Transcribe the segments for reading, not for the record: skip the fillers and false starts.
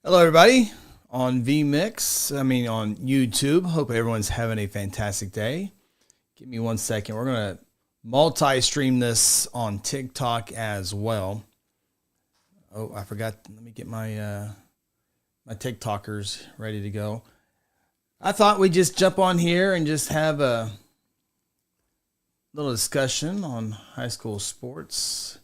Hello, everybody on on YouTube. Hope everyone's having a fantastic day. Give me 1 second. We're going to multi-stream this on TikTok as well. Oh, I forgot. Let me get my my TikTokers ready to go. I thought we'd just jump on here and just have a little discussion on high school sports.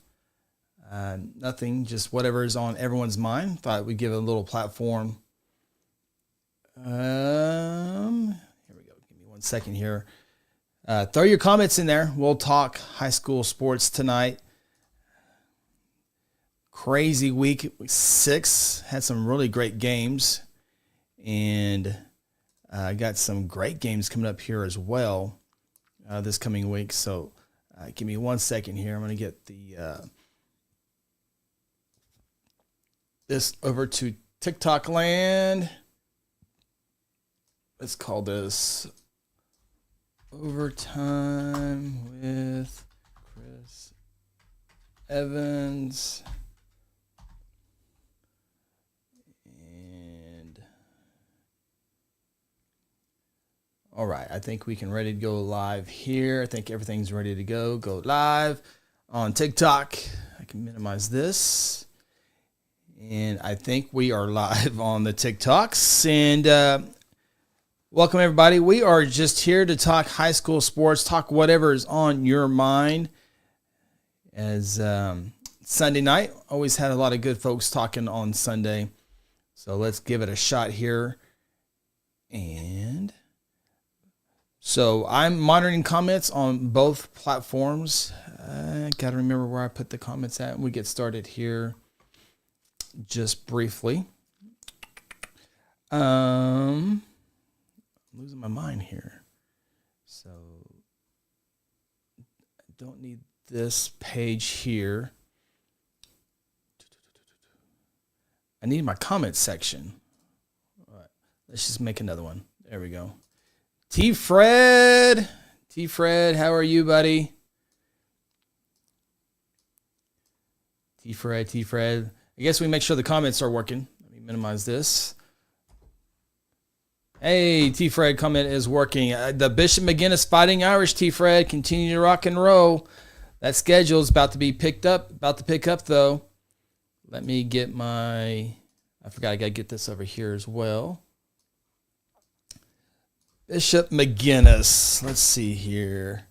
Nothing, just whatever is on everyone's mind. Thought we'd give it a little platform. Here we go. Give me 1 second here. Throw your comments in there. We'll talk high school sports tonight. Crazy week 6. Had some really great games. And got some great games coming up here as well this coming week. So give me 1 second here. I'm going to get the... this over to TikTok land. Let's call this Overtime with Chris Evans. And all right, I think we can ready to go live here. I think everything's ready to go live on TikTok. I can minimize this. And I think we are live on the TikToks. And welcome, everybody. We are just here to talk high school sports, talk whatever is on your mind. As Sunday night, always had a lot of good folks talking on Sunday. So let's give it a shot here. And so I'm monitoring comments on both platforms. I got to remember where I put the comments at. We get started here. Just briefly. I'm losing my mind here. So I don't need this page here. I need my comment section. All right, let's just make another one. There we go. T-Fred, how are you, buddy? T-Fred. I guess we make sure the comments are working. Let me minimize this. Hey, T-Fred, comment is working. The Bishop McGinnis Fighting Irish, T-Fred, continue to rock and roll. That schedule is about to pick up, though. Let me get I forgot I got to get this over here as well. Bishop McGinnis. Let's see here.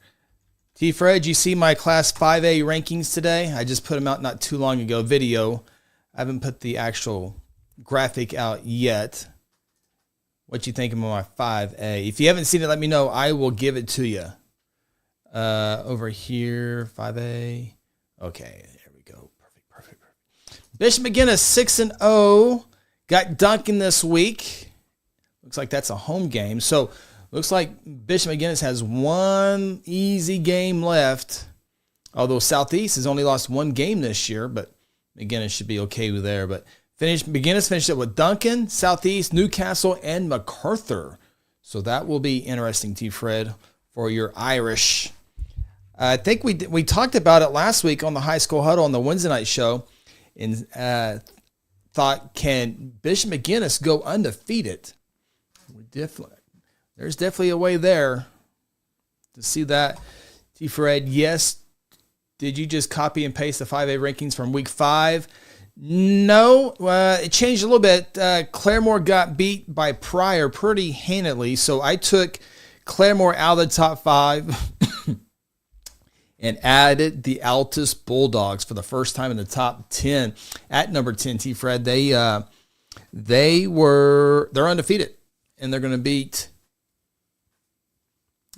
T-Fred, you see my Class 5A rankings today? I just put them out not too long ago, video. I haven't put the actual graphic out yet. What you think of my 5A? If you haven't seen it, let me know. I will give it to you. Over here, 5A. Okay, there we go. Perfect. Bishop McGinnis, 6-0. Got Duncan this week. Looks like that's a home game. So, looks like Bishop McGinnis has one easy game left. Although Southeast has only lost one game this year, but McGinnis should be okay with there. But McGinnis finished it with Duncan, Southeast, Newcastle, and MacArthur. So that will be interesting, T-Fred, for your Irish. I think we talked about it last week on the High School Huddle on the Wednesday night show, and thought, can Bishop McGinnis go undefeated? There's definitely a way there to see that. T-Fred, yes. Did you just copy and paste the 5A rankings from week 5? No, it changed a little bit. Claremore got beat by Pryor pretty handily, so I took Claremore out of the top 5 and added the Altus Bulldogs for the first time in the top 10 at number 10. T-Fred, they're undefeated, and they're going to beat.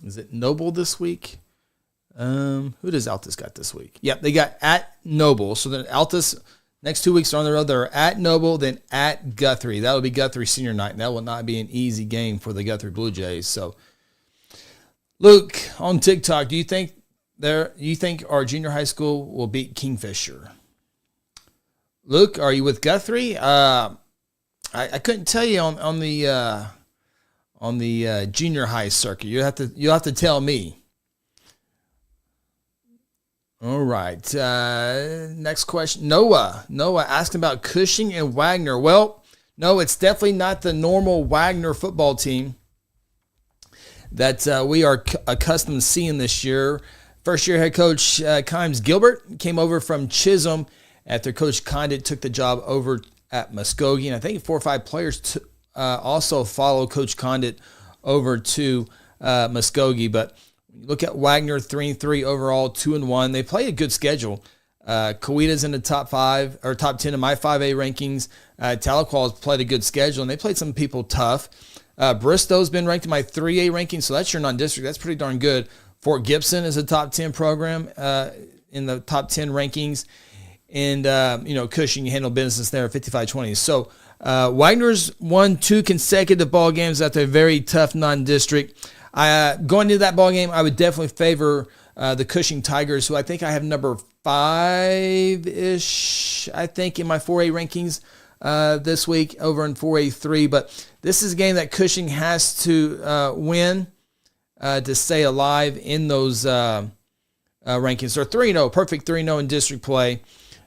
Is it Noble this week? Who does Altus got this week? Yep, they got at Noble. So then Altus, next 2 weeks are on the road. They're at Noble, then at Guthrie. That will be Guthrie senior night. And that will not be an easy game for the Guthrie Blue Jays. So, Luke, on TikTok, do you think our junior high school will beat Kingfisher? Luke, are you with Guthrie? I couldn't tell you on the junior high circuit. You'll have to tell me. All right. Next question. Noah asking about Cushing and Wagner. Well, No, it's definitely not the normal Wagner football team that we are accustomed to seeing this year. First-year head coach Kimes Gilbert came over from Chisholm after Coach Condit took the job over at Muskogee. And I think 4 or 5 players also follow Coach Condit over to Muskogee. But when you look at Wagner, 3-3 overall, 2-1. They play a good schedule. Coweta's in the top 5 or top 10 in my 5A rankings. Tahlequah's played a good schedule, and they played some people tough. Bristow's been ranked in my 3A ranking, so that's your non-district. That's pretty darn good. Fort Gibson is a top 10 program in the top 10 rankings. And, Cushing handled business there at 55-20. So Wagner's won 2 consecutive ball games at a very tough non-district. Going into that ball game, I would definitely favor the Cushing Tigers, who I think I have number 5-ish, I think, in my 4A rankings this week over in 4A3. But this is a game that Cushing has to win to stay alive in those rankings. They're 3-0, perfect 3-0 in district play.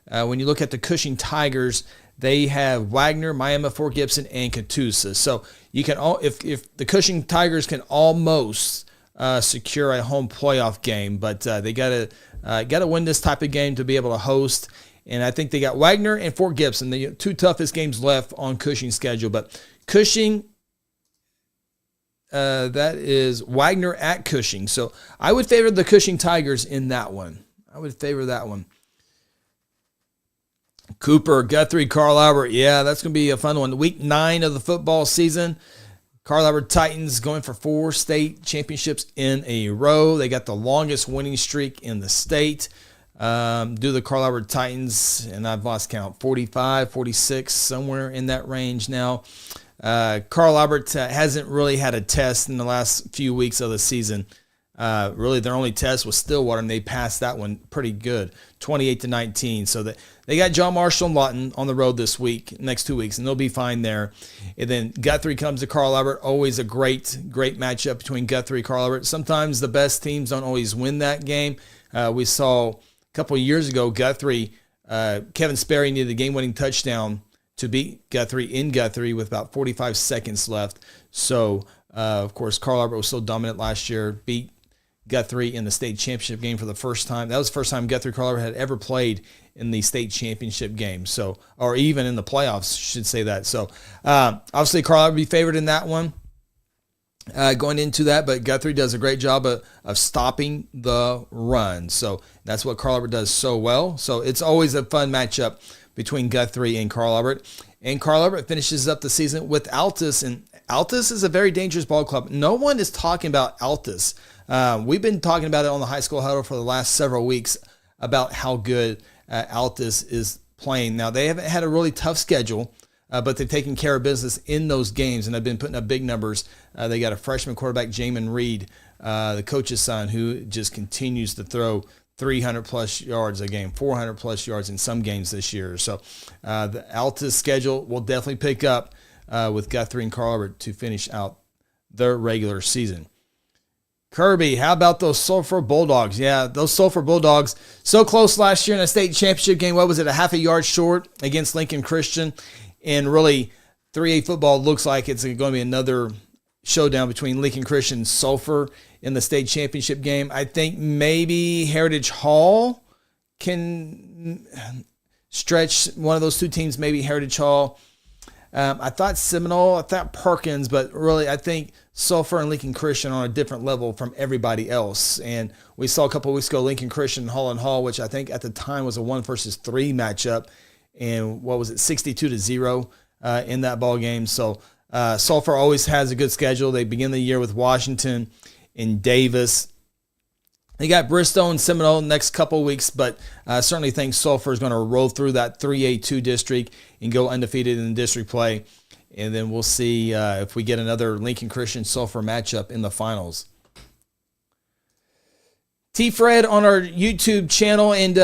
When you look at the Cushing Tigers, they have Wagner, Miami, Fort Gibson, and Catoosa. So you can if the Cushing Tigers can almost secure a home playoff game, but they gotta win this type of game to be able to host. And I think they got Wagner and Fort Gibson, the 2 toughest games left on Cushing's schedule. But Cushing, that is Wagner at Cushing. So I would favor the Cushing Tigers in that one. I would favor that one. Cooper, Guthrie, Carl Albert. Yeah, that's going to be a fun one. Week 9 of the football season. Carl Albert Titans going for 4 state championships in a row. They got the longest winning streak in the state. Do the Carl Albert Titans, and I've lost count, 45, 46, somewhere in that range now. Carl Albert hasn't really had a test in the last few weeks of the season. Really, their only test was Stillwater, and they passed that one pretty good, 28-19. So they got John Marshall and Lawton on the road this week, next 2 weeks, and they'll be fine there. And then Guthrie comes to Carl Albert. Always a great matchup between Guthrie and Carl Albert. Sometimes the best teams don't always win that game. We saw a couple of years ago, Guthrie, Kevin Sperry needed a game-winning touchdown to beat Guthrie in Guthrie with about 45 seconds left. So, of course, Carl Albert was so dominant last year, beat Guthrie in the state championship game for the first time. That was the first time Guthrie Carl Albert had ever played in the state championship game. So, or even in the playoffs, should say that. So, obviously, Carl Albert would be favored in that one going into that, but Guthrie does a great job of stopping the run. So, that's what Carl Albert does so well. So, it's always a fun matchup between Guthrie and Carl Albert. And Carl Albert finishes up the season with Altus, and Altus is a very dangerous ball club. No one is talking about Altus. We've been talking about it on the High School Huddle for the last several weeks about how good Altus is playing. Now, they haven't had a really tough schedule, but they've taken care of business in those games, and they've been putting up big numbers. They got a freshman quarterback, Jamin Reed, the coach's son, who just continues to throw 300-plus yards a game, 400-plus yards in some games this year. So the Altus schedule will definitely pick up with Guthrie and Carl Albert to finish out their regular season. Kirby, how about those Sulphur Bulldogs? Yeah, those Sulphur Bulldogs, so close last year in a state championship game. What was it, a half a yard short against Lincoln Christian? And really, 3A football looks like it's going to be another showdown between Lincoln Christian and Sulphur in the state championship game. I think maybe Heritage Hall can stretch one of those 2 teams, maybe Heritage Hall. I thought Seminole, I thought Perkins, but really I think Sulphur and Lincoln Christian are on a different level from everybody else. And we saw a couple of weeks ago Lincoln Christian, Hall and Hall, which I think at the time was a 1-3 matchup. And what was it, 62-0 in that ball game. So Sulphur always has a good schedule. They begin the year with Washington and Davis. They got Bristow and Seminole next couple of weeks, but I certainly think Sulphur is going to roll through that 3A2 district and go undefeated in district play. And then we'll see if we get another Lincoln Christian Sulphur matchup in the finals. T-Fred on our YouTube channel, and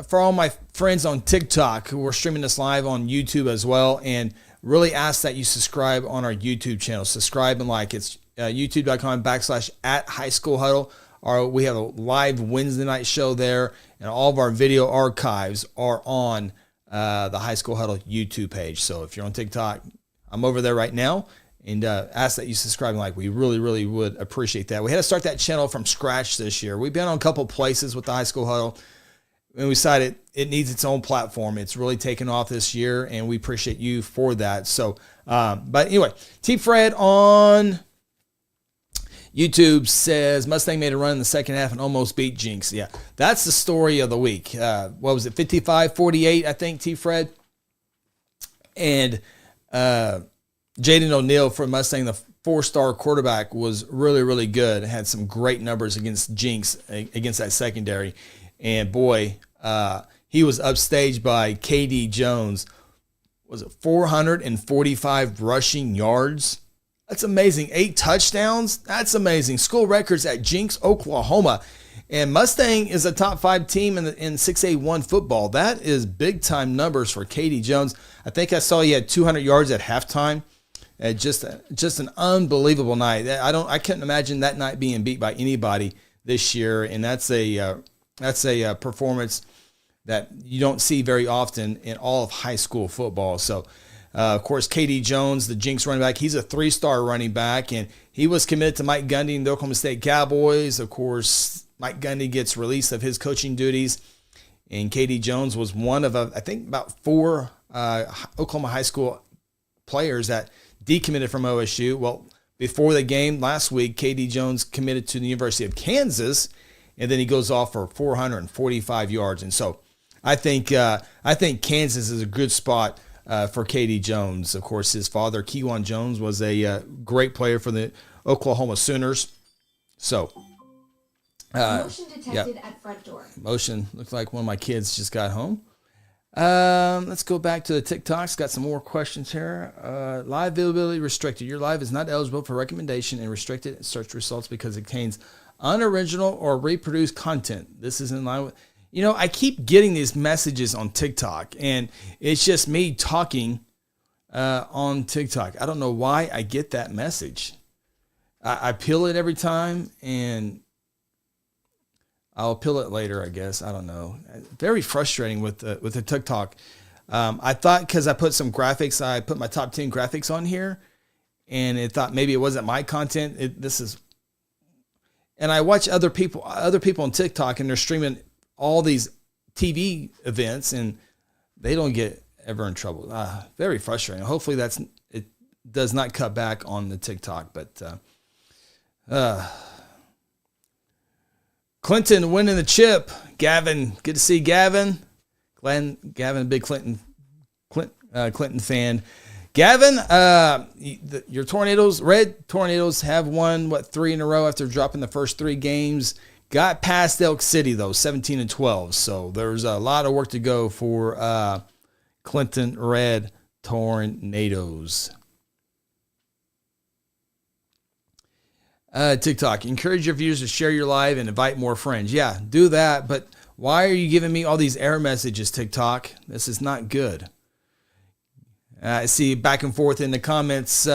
for all my friends on TikTok who are streaming this live on YouTube as well, and really ask that you subscribe on our YouTube channel. Subscribe and like. It's youtube.com/@High School Huddle. We have a live Wednesday night show there, and all of our video archives are on the High School Huddle YouTube page. So if you're on TikTok, I'm over there right now, and ask that you subscribe and like. We really, really would appreciate that. We had to start that channel from scratch this year. We've been on a couple places with the High School Huddle, and we decided it needs its own platform. It's really taken off this year, and we appreciate you for that. So, but anyway, T. Fred on YouTube says Mustang made a run in the second half and almost beat Jinx. Yeah, that's the story of the week. What was it, 55-48, I think, T. Fred? And Jaden O'Neal from Mustang, the 4-star quarterback, was really, really good. Had some great numbers against Jinx, against that secondary. And boy, he was upstaged by KD Jones. Was it 445 rushing yards? That's amazing. 8 touchdowns? That's amazing. School records at Jinx, Oklahoma. And Mustang is a top 5 team in 6A1 football. That is big-time numbers for KD Jones. I think I saw he had 200 yards at halftime. Just an unbelievable night. I couldn't imagine that night being beat by anybody this year. And that's a performance that you don't see very often in all of high school football. So, of course, KD Jones, the Jinx running back, he's a 3-star running back, and he was committed to Mike Gundy and the Oklahoma State Cowboys. Of course, Mike Gundy gets released of his coaching duties, and KD Jones was one of, I think, about 4 Oklahoma high school players that decommitted from OSU. Well, before the game last week, KD Jones committed to the University of Kansas, and then he goes off for 445 yards. And so I think Kansas is a good spot for KD Jones. Of course, his father, Kewan Jones, was a great player for the Oklahoma Sooners. So, motion detected at front door. Motion. Looks like one of my kids just got home. Let's go back to the TikToks. Got some more questions here. Live availability restricted. Your live is not eligible for recommendation and restricted search results because it contains unoriginal or reproduced content. This is in line with... I keep getting these messages on TikTok, and it's just me talking on TikTok. I don't know why I get that message. I peel it every time, and I'll peel it later, I guess. I don't know. Very frustrating with the TikTok. I thought because I put some graphics, I put my top 10 graphics on here, and it thought maybe it wasn't my content. And I watch other people on TikTok, and they're streaming all these TV events, and they don't get ever in trouble. Very frustrating. Hopefully it does not cut back on the TikTok, but Clinton winning the chip. Gavin, good to see Gavin. Gavin, a big Clinton fan. Gavin, your Tornadoes, Red Tornadoes have won 3 in a row after dropping the first 3 games. Got past Elk City, though, 17-12. So there's a lot of work to go for Clinton Red Tornadoes. TikTok. Encourage your viewers to share your live and invite more friends. Yeah, do that. But why are you giving me all these error messages, TikTok? This is not good. I see back and forth in the comments.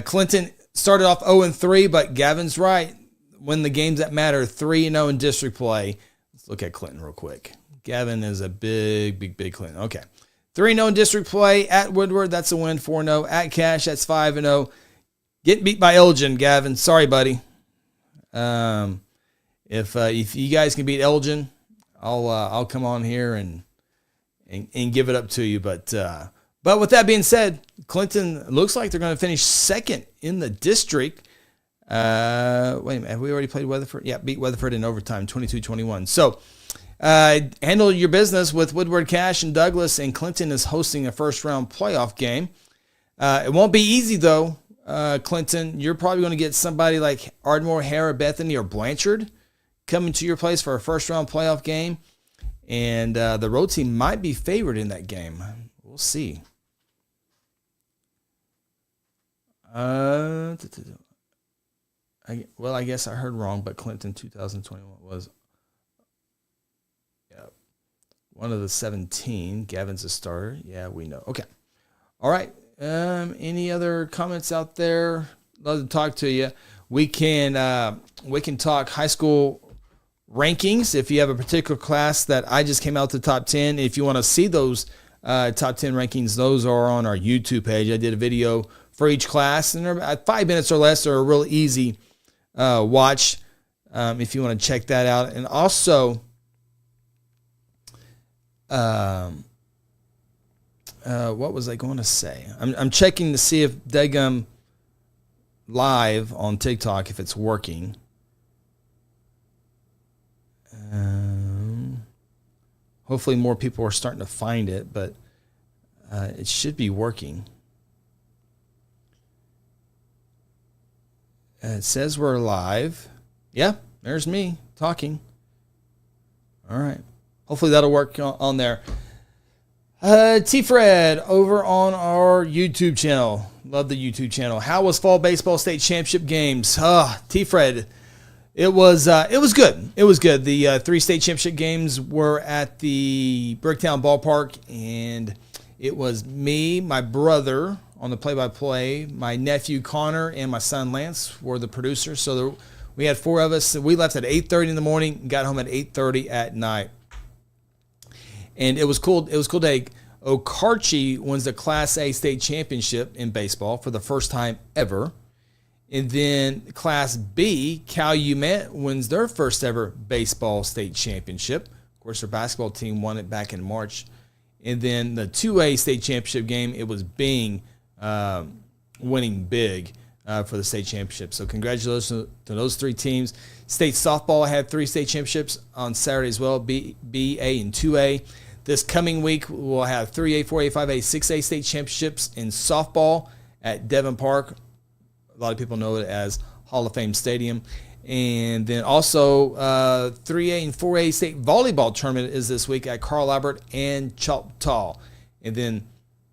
Clinton started off 0-3, but Gavin's right. Win the games that matter, 3-0 in district play. Let's look at Clinton real quick. Gavin is a big Clinton. Okay. 3-0 in district play at Woodward. That's a win. 4-0 at Cash. That's 5-0. Getting beat by Elgin, Gavin. Sorry, buddy. If you guys can beat Elgin, I'll come on here and give it up to you. But with that being said, Clinton looks like they're going to finish second in the district. Wait a minute. Have we already played Weatherford? Yeah, beat Weatherford in overtime, 22-21. So handle your business with Woodward, Cash, and Douglas, and Clinton is hosting a first-round playoff game. It won't be easy, though, Clinton. You're probably going to get somebody like Ardmore, Hara, Bethany, or Blanchard coming to your place for a first-round playoff game, and the road team might be favored in that game. We'll see. I guess I heard wrong, but Clinton 2021 was one of the 17. Gavin's a starter. Yeah, we know. Okay. All right. Any other comments out there? Love to talk to you. We can talk high school rankings. If you have a particular class that I just came out to top 10, if you want to see those top 10 rankings, those are on our YouTube page. I did a video for each class, and they're at 5 minutes or less. They're a real easy watch if you want to check that out. And also, what was I going to say? I'm checking to see if Degum Live on TikTok, if it's working. Hopefully more people are starting to find it, but it should be working. It says we're live. Yeah, there's me talking. All right. Hopefully that'll work on there. T-Fred over on our YouTube channel. Love the YouTube channel. How was fall baseball state championship games? T-Fred, it was good. It was good. The 3 state championship games were at the Bricktown Ballpark, and it was me, my brother on the play-by-play, my nephew Connor, and my son Lance were the producers. So we had 4 of us. We left at 8:30 in the morning and got home at 8:30 at night. And it was cool. It was cool day. Okarche wins the Class A state championship in baseball for the first time ever. And then Class B, Calumet wins their first ever baseball state championship. Of course, their basketball team won it back in March. And then the 2A state championship game, it was Bing winning big for the state championship. So congratulations to those 3 teams. State softball had 3 state championships on Saturday as well, B, A, and 2A. This coming week, we'll have 3A, 4A, 5A, 6A state championships in softball at Devon Park. A lot of people know it as Hall of Fame Stadium. And then also 3A and 4A state volleyball tournament is this week at Carl Albert and Choctaw. And then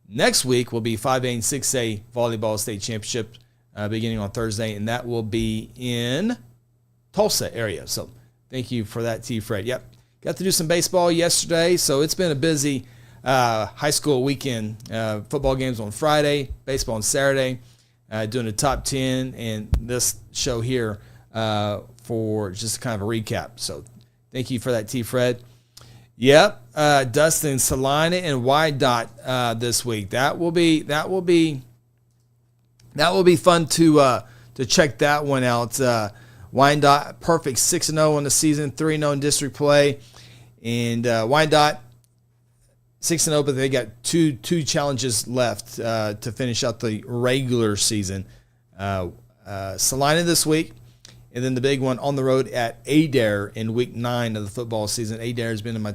next week will be 5A and 6A volleyball state championship beginning on Thursday, and that will be in Tulsa area. So thank you for that, T-Fred. Yep. Got to do some baseball yesterday, so it's been a busy high school weekend. Football games on Friday, baseball on Saturday, doing the top 10, and this show here for just kind of a recap. So thank you for that, T-Fred. Yep, Dustin, Salina, and Wyandotte this week. That will be fun to check that one out. Wyandotte, perfect 6-0 in the season, 3-0 in district play. And Wyandotte, 6-0, but they got two challenges left to finish out the regular season. Salina this week, and then the big one on the road at Adair in week 9 of the football season. Adair has been my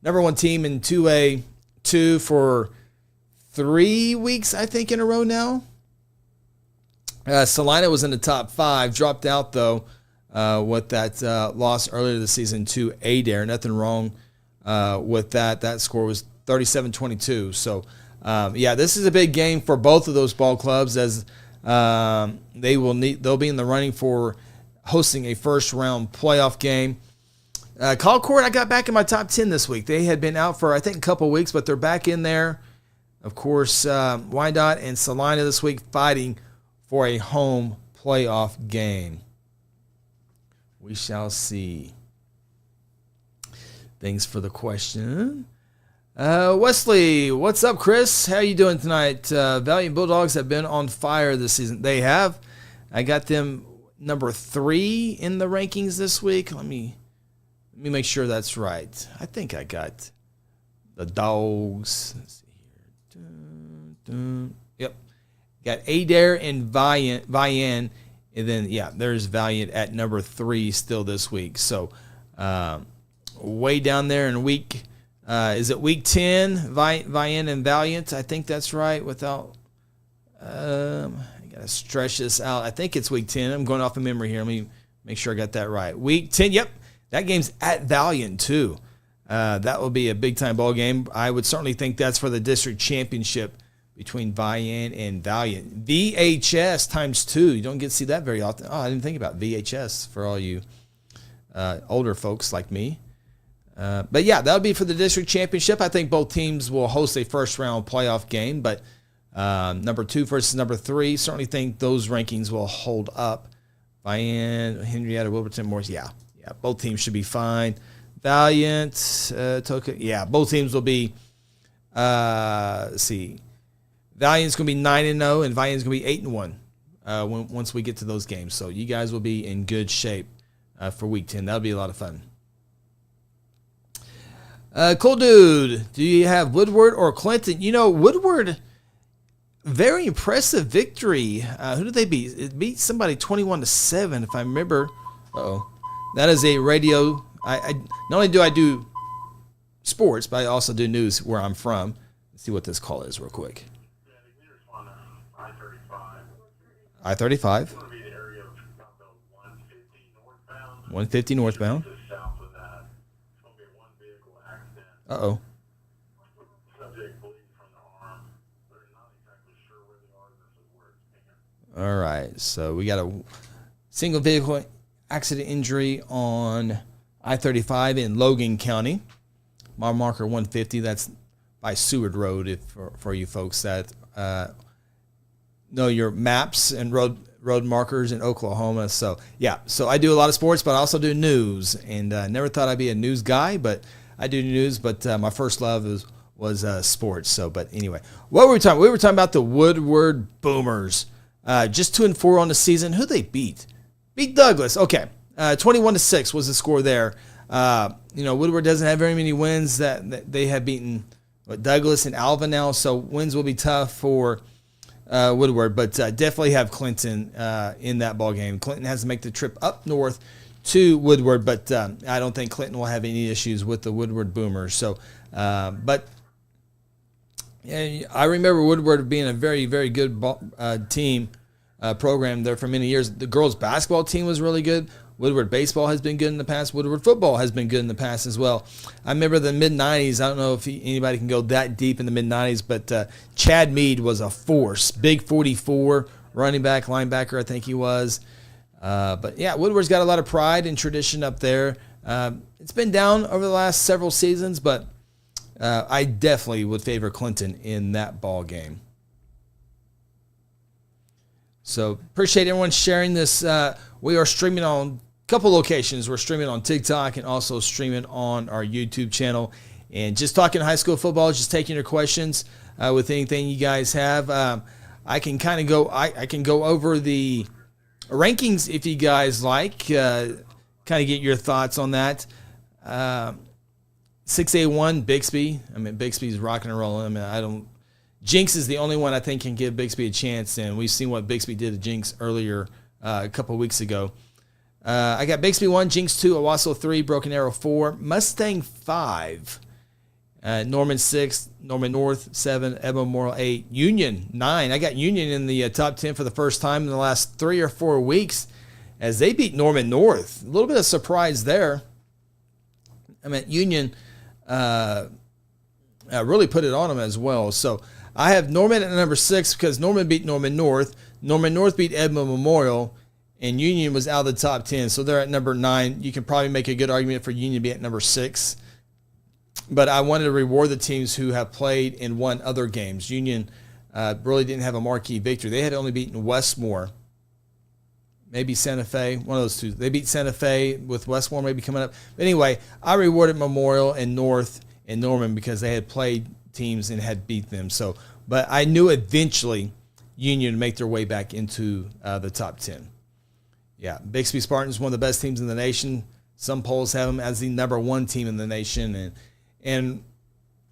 number 1 team in 2A2 for 3 weeks, I think, in a row now. Salina was in the top 5, dropped out, though, with that loss earlier this season to Adair. Nothing wrong with that. That score was 37-22. So, this is a big game for both of those ball clubs, as they'll be in the running for hosting a first-round playoff game. Colcord, I got back in my top 10 this week. They had been out for, I think, a couple of weeks, but they're back in there. Of course, Wyandotte and Salina this week fighting for a home playoff game. We shall see. Thanks for the question. Wesley, what's up, Chris? How you doing tonight? Valiant Bulldogs have been on fire this season. They have. I got them number 3 in the rankings this week. Let me make sure that's right. I think I got the Dogs. Let's see here. Yep. Got Adair and Vian, and then, there's Valiant at number 3 still this week. So, way down there in week, is it week 10, Vian and Valiant? I think that's right without, I got to stretch this out. I think it's week 10. I'm going off of memory here. Let me make sure I got that right. Week 10, yep. That game's at Valiant, too. That will be a big-time ball game. I would certainly think that's for the district championship between Vian and Valiant. VHS times 2. You don't get to see that very often. Oh, I didn't think about VHS for all you older folks like me. But that'll be for the district championship. I think both teams will host a first-round playoff game, but number 2 versus number 3, certainly think those rankings will hold up. Vian, Henrietta, Wilburton, Morris, yeah. Yeah, both teams should be fine. Valiant, Toka. Yeah, both teams will be. Let's see. Valiant's going to be 9-0, and Valiant's going to be 8-1 once we get to those games. So you guys will be in good shape for Week 10. That'll be a lot of fun. Cool dude, do you have Woodward or Clinton? Woodward, very impressive victory. Who did they beat? It beat somebody 21-7, if I remember. That is a radio. I not only do I do sports, but I also do news where I'm from. Let's see what this call is real quick. I-35. 150 northbound. Uh-oh. All right, so we got a single vehicle accident injury on I-35 in Logan County. Mile marker 150, that's by Seward Road, for you folks that know your maps and road markers in Oklahoma. So, yeah, so I do a lot of sports, but I also do news. And never thought I'd be a news guy, but I do news. But my first love was sports. So, but anyway, what were we talking about? We were talking about the Woodward Boomers. Just 2-4 on the season. Who they beat? Beat Douglas. Okay. 21-6 was the score there. Woodward doesn't have very many wins that they have beaten Douglas and Alva now, so wins will be tough for Woodward, but definitely have Clinton in that ball game. Clinton has to make the trip up north to Woodward, but I don't think Clinton will have any issues with the Woodward Boomers. So, but yeah, I remember Woodward being a very, very good team program there for many years. The girls' basketball team was really good. Woodward baseball has been good in the past. Woodward football has been good in the past as well. I remember the mid-'90s. I don't know if anybody can go that deep in the mid-'90s, but Chad Mead was a force. Big 44, running back, linebacker, I think he was. But, yeah, Woodward's got a lot of pride and tradition up there. It's been down over the last several seasons, but I definitely would favor Clinton in that ball game. So appreciate everyone sharing this. We are streaming on a couple locations. We're streaming on TikTok and also streaming on our YouTube channel. And just talking high school football, just taking your questions with anything you guys have. I can kind of go. I can go over the rankings if you guys like. Kind of get your thoughts on that. 6A1 Bixby. I mean, Bixby's rocking and rolling. I don't. Jinx is the only one I think can give Bixby a chance, and we've seen what Bixby did to Jinx earlier a couple of weeks ago. I got Bixby 1, Jinx 2, Owasso 3, Broken Arrow 4, Mustang 5, Norman 6, Norman North 7, Edmond Memorial 8, Union 9. I got Union in the top 10 for the first time in the last 3 or 4 weeks as they beat Norman North. A little bit of surprise there. I mean, Union really put it on them as well. So I have Norman at number 6 because Norman beat Norman North. Norman North beat Edmond Memorial, and Union was out of the top 10. So they're at number 9. You can probably make a good argument for Union to be at number 6. But I wanted to reward the teams who have played and won other games. Union really didn't have a marquee victory. They had only beaten Westmore, maybe Santa Fe, one of those two. They beat Santa Fe with Westmore maybe coming up. But anyway, I rewarded Memorial and North and Norman because they had played teams and had beat them. So, but I knew eventually Union would make their way back into the top 10. Yeah, Bixby Spartans, one of the best teams in the nation. Some polls have them as the number 1 team in the nation. And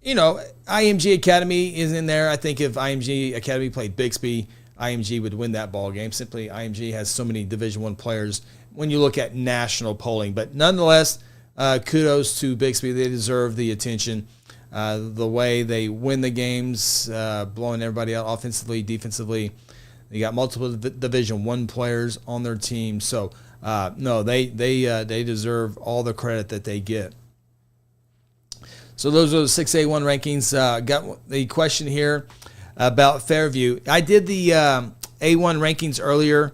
you know, IMG Academy is in there. I think if IMG Academy played Bixby, IMG would win that ball game. Simply, IMG has so many Division I players when you look at national polling. But nonetheless, kudos to Bixby. They deserve the attention. The way they win the games, blowing everybody out offensively, defensively. They got multiple Division I players on their team. So, no, they deserve all the credit that they get. So those are the 6A1 rankings. Got the question here about Fairview. I did the A1 rankings earlier,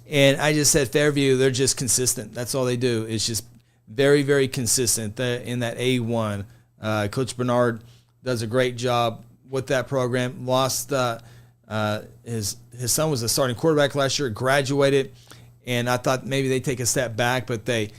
and I just said Fairview, they're just consistent. That's all they do. It's just very, very consistent in that A1. Coach Bernard does a great job with that program. Lost his son was a starting quarterback last year, graduated, and I thought maybe they take a step back, but they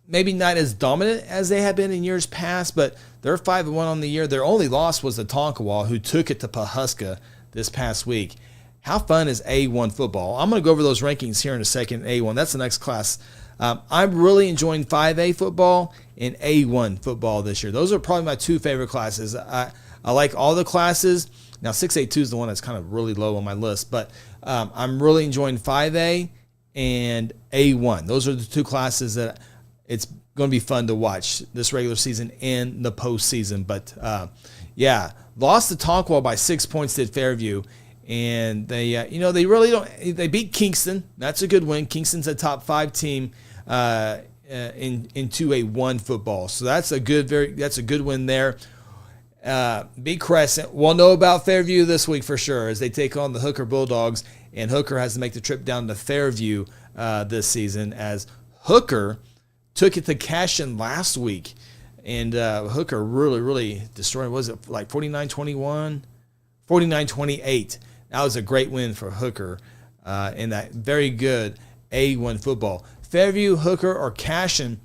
maybe not as dominant as they have been in years past, but they're 5-1 on the year. Their only loss was the Tonkawa, who took it to Pawhuska this past week. How fun is A1 football? I'm going to go over those rankings here in a second. A1, that's the next class. I'm really enjoying 5A football and A1 football this year. Those are probably my two favorite classes. I like all the classes. Now, 6A2 is the one that's kind of really low on my list, but I'm really enjoying 5A and A1. Those are the two classes that it's going to be fun to watch this regular season and the postseason. But, lost to Tonkawa by 6 points at Fairview. And they really don't. They beat Kingston. That's a good win. Kingston's a top 5 team in 2A1 football. So that's a good win there. Beat Crescent. We'll know about Fairview this week for sure as they take on the Hooker Bulldogs. And Hooker has to make the trip down to Fairview this season as Hooker took it to Cashin last week. And Hooker really, really destroyed. Was it like 49-21? 49-28. That was a great win for Hooker in that very good A1 football. Fairview, Hooker, or Cashin,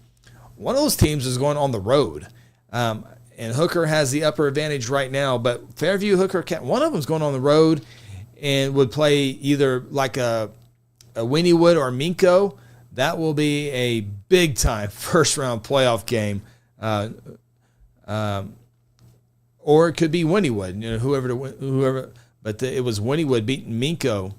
one of those teams is going on the road. And Hooker has the upper advantage right now. But Fairview, Hooker, one of them is going on the road and would play either like a Wynnewood or Minco. That will be a big-time first-round playoff game. Or it could be Wynnewood, whoever. But it was Wynnewood beating Minco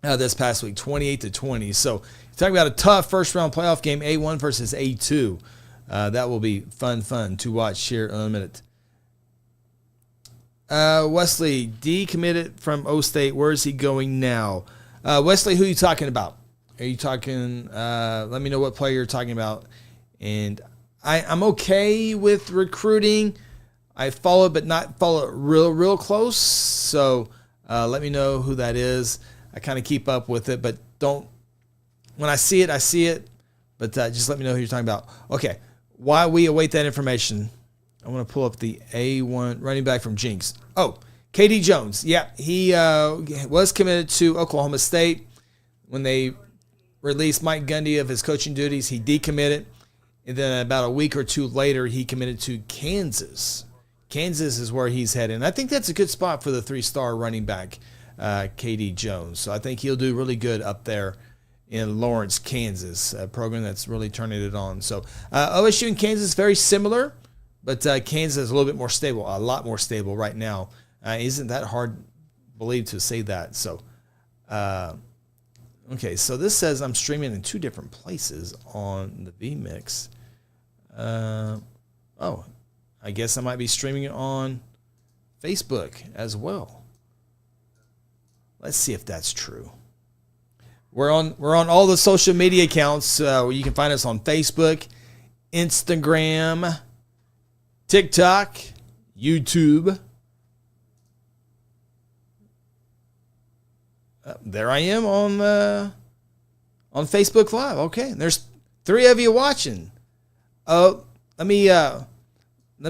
this past week, 28-20. So you're talking about a tough first-round playoff game, A1 versus A2. That will be fun to watch here in a minute. Wesley, decommitted from O-State. Where is he going now? Wesley, who are you talking about? Are you talking? Let me know what player you're talking about. And I'm okay with recruiting. I follow it, but not follow it real close. So let me know who that is. I kind of keep up with it, but don't. When I see it. But just let me know who you're talking about. Okay, while we await that information, I want to pull up the A1 running back from Jinx. Oh, KD Jones. Yeah, he was committed to Oklahoma State. When they released Mike Gundy of his coaching duties, he decommitted. And then about a week or two later, he committed to Kansas. Kansas is where he's heading. I think that's a good spot for the 3-star running back, KD Jones. So I think he'll do really good up there in Lawrence, Kansas, a program that's really turning it on. So OSU and Kansas very similar, but Kansas is a little bit more stable, a lot more stable right now. Isn't that hard, believe, to say that? So, okay, so this says I'm streaming in 2 different places on the vMix. I guess I might be streaming it on Facebook as well. Let's see if that's true. We're on all the social media accounts. You can find us on Facebook, Instagram, TikTok, YouTube. There I am on Facebook Live. Okay, there's 3 of you watching. Let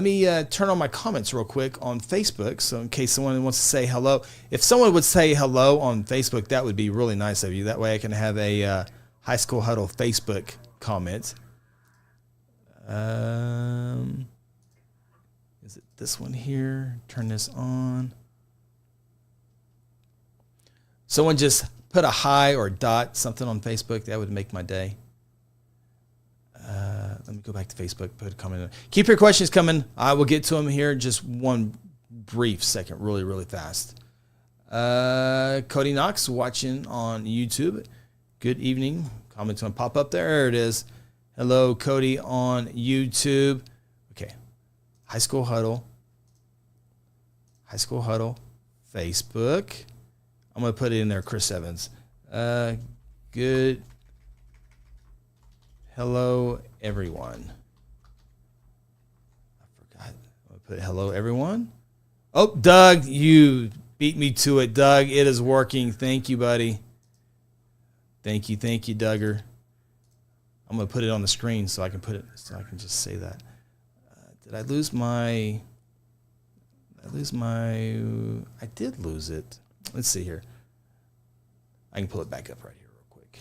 me turn on my comments real quick on Facebook, so in case someone wants to say hello. If someone would say hello on Facebook, that would be really nice of you. That way I can have a High School Huddle Facebook comment. Is it this one here? Turn this on. Someone just put a hi or dot something on Facebook. That would make my day. Let me go back to Facebook, put a comment in. Keep your questions coming. I will get to them here in just one brief second, really fast. Cody Knox watching on YouTube. Good evening. Comments going to pop up there. There it is. Hello, Cody on YouTube. Okay. High School Huddle. High School Huddle. Facebook. I'm going to put it in there, Chris Evans. Good. Hello, everyone. I forgot. I'm going to put hello, everyone. Oh, Doug, you beat me to it, Doug. It is working. Thank you, buddy. Thank you, Duggar. I'm going to put it on the screen so I can just say that. Did I lose my... I did lose it. Let's see here. I can pull it back up right here real quick.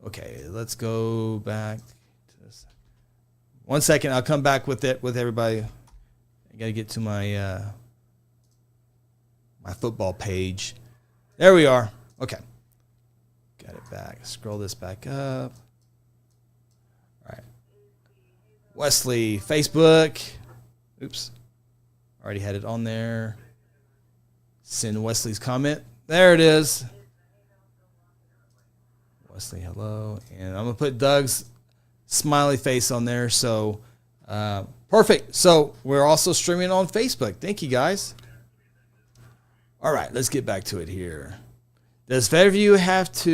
Okay, let's go back to this. 1 second, I'll come back with it with everybody. I got to get to my my football page. There we are. Okay. Got it back. Scroll this back up. All right. Wesley, Facebook. Oops. Already had it on there. Send Wesley's comment. There it is. Wesley, hello. And I'm going to put Doug's smiley face on there. So, perfect. So, we're also streaming on Facebook. Thank you, guys. All right, let's get back to it here. Does Fairview have to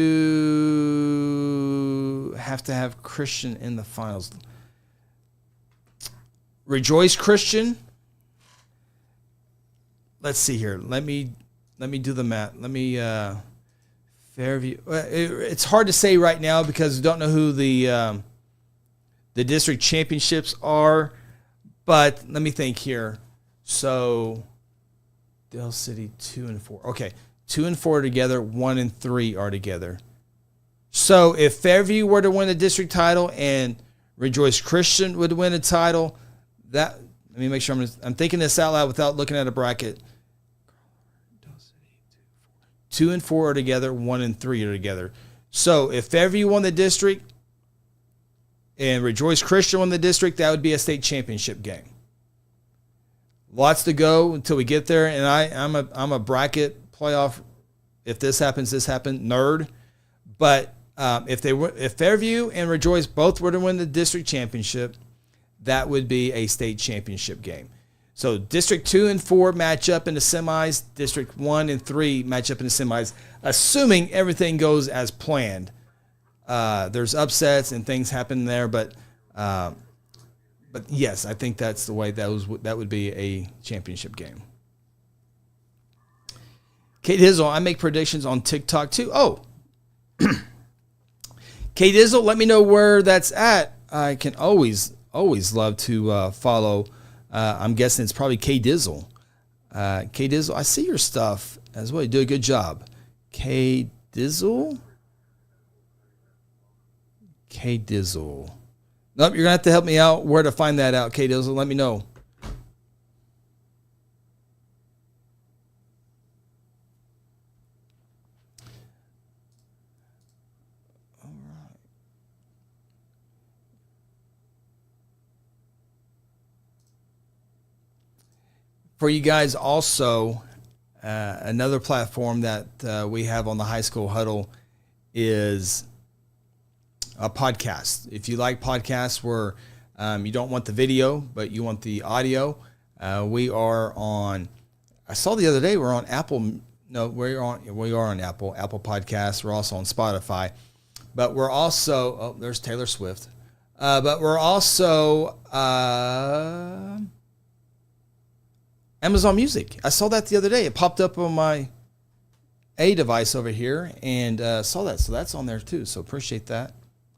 have Christian in the finals? Rejoice Christian. Let's see here. Let me do the math. Let me Fairview. It's hard to say right now because we don't know who the district championships are. But let me think here. So Dale City 2 and 4. Okay, 2 and 4 are together. 1 and 3 are together. So if Fairview were to win the district title and Rejoice Christian would win a title, that let me make sure I'm thinking this out loud without looking at a bracket. 2 and 4 are together. 1 and 3 are together. So if Fairview won the district and Rejoice Christian won the district, that would be a state championship game. Lots to go until we get there, and I'm a bracket playoff. If this happens, nerd. But if Fairview and Rejoice both were to win the district championship, that would be a state championship game. So District 2 and 4 match up in the semis. District 1 and 3 match up in the semis, assuming everything goes as planned. There's upsets and things happen there, but yes, I think that's the way that would be a championship game. Kate Hizzle, I make predictions on TikTok too. Oh, Kate Hizzle, let me know where that's at. I can always love to follow. I'm guessing it's probably Kate Dizzle. Kate Dizzle, I see your stuff as well. You do a good job. Kate Dizzle. Kate Dizzle. Nope, you're going to have to help me out where to find that out, Kate Dizzle. Let me know. All right. For you guys also, another platform that we have on the High School Huddle is a podcast. If you like podcasts where you don't want the video, but you want the audio, we are on, I saw the other day we're on Apple. No, we are on Apple Podcasts. We're also on Spotify, but we're also, oh, there's Taylor Swift. But we're also Amazon Music. I saw that the other day. It popped up on my A device over here and saw that. So that's on there too. So appreciate that.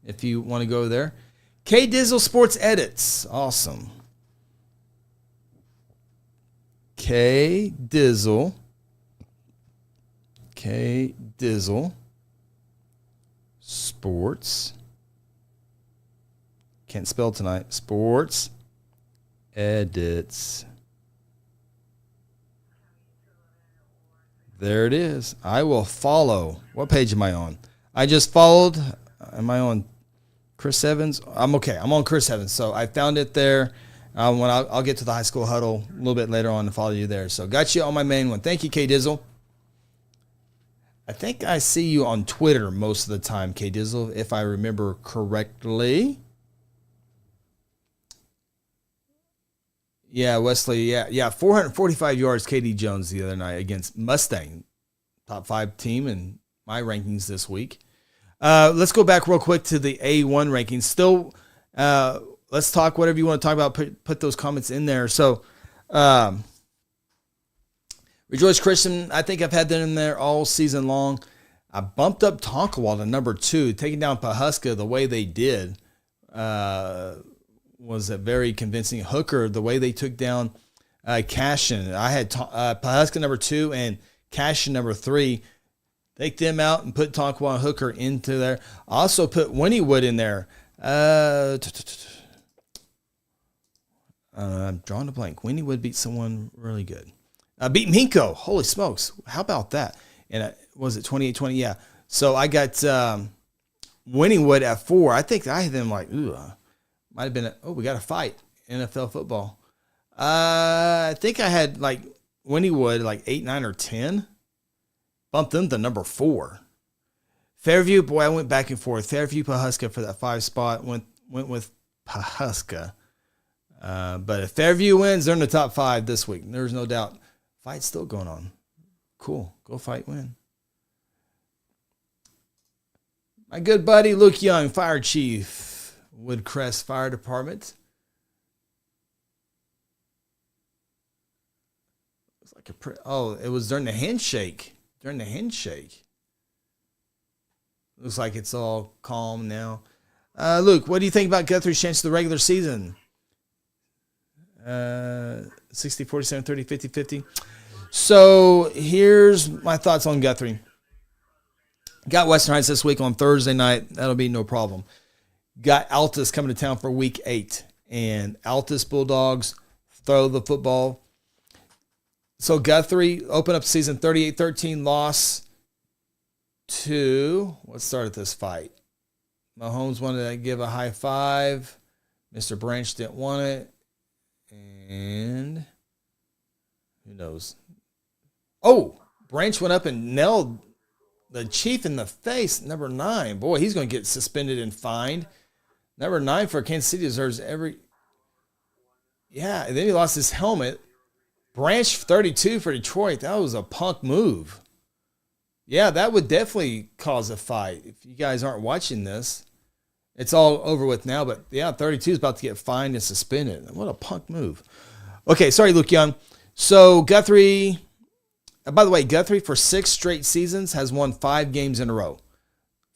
If you want to go there. K Dizzle Sports Edits. Awesome. K Dizzle Sports. Can't spell tonight. Sports Edits. There it is. I will follow. What page am I on? I just followed. Am I on Chris Evans? I'm okay. I'm on Chris Evans. So I found it there. When I'll get to the High School Huddle a little bit later on to follow you there. So got you on my main one. Thank you, K Dizzle. I think I see you on Twitter most of the time, K Dizzle, if I remember correctly. Yeah, Wesley. Yeah. 445 yards, KD Jones the other night against Mustang, top 5 team in my rankings this week. Let's go back real quick to the A1 rankings. Still, let's talk whatever you want to talk about. Put those comments in there. So, Rejoice Christian, I think I've had them in there all season long. I bumped up Tonkawa to number 2, taking down Pahuska the way they did. Was a very convincing. Hooker, the way they took down Cashin. I had Pahuska number 2 and Cashin number 3. Take them out and put Tonkawa Hooker into there. Also put Wynniewood in there. I'm drawing a blank. Wynniewood beat someone really good. Beat Minko. Holy smokes. How about that? And was it 28-20? Yeah. So I got Wynniewood at 4. I think I had them like, might have been, we got a fight. NFL football. I think I had like Wynniewood like 8, 9, or 10. Bumped them to number 4. Fairview, boy, I went back and forth. Fairview, Pahuska for that 5 spot. Went with Pahuska. But if Fairview wins, they're in the top 5 this week. There's no doubt. Fight's still going on. Cool. Go fight, win. My good buddy Luke Young, Fire Chief, Woodcrest Fire Department. It's like it was during the handshake. Looks like it's all calm now. Luke, what do you think about Guthrie's chance of the regular season? 60, 47, 30, 50, 50. So here's my thoughts on Guthrie. Got Western Heights this week on Thursday night. That'll be no problem. Got Altus coming to town for week 8. And Altus Bulldogs throw the football. So Guthrie opened up season 38-13, loss to, what started this fight? Mahomes wanted to give a high five. Mr. Branch didn't want it. And who knows? Oh, Branch went up and nailed the Chief in the face. Number 9. Boy, he's going to get suspended and fined. Number 9 for Kansas City deserves every... Yeah, and then he lost his helmet. Branch 32 for Detroit. That was a punk move. Yeah, that would definitely cause a fight. If you guys aren't watching this, it's all over with now. But yeah, 32 is about to get fined and suspended. What a punk move. Okay, sorry, Luke Young. So Guthrie, by the way, Guthrie for 6 straight seasons has won 5 games in a row.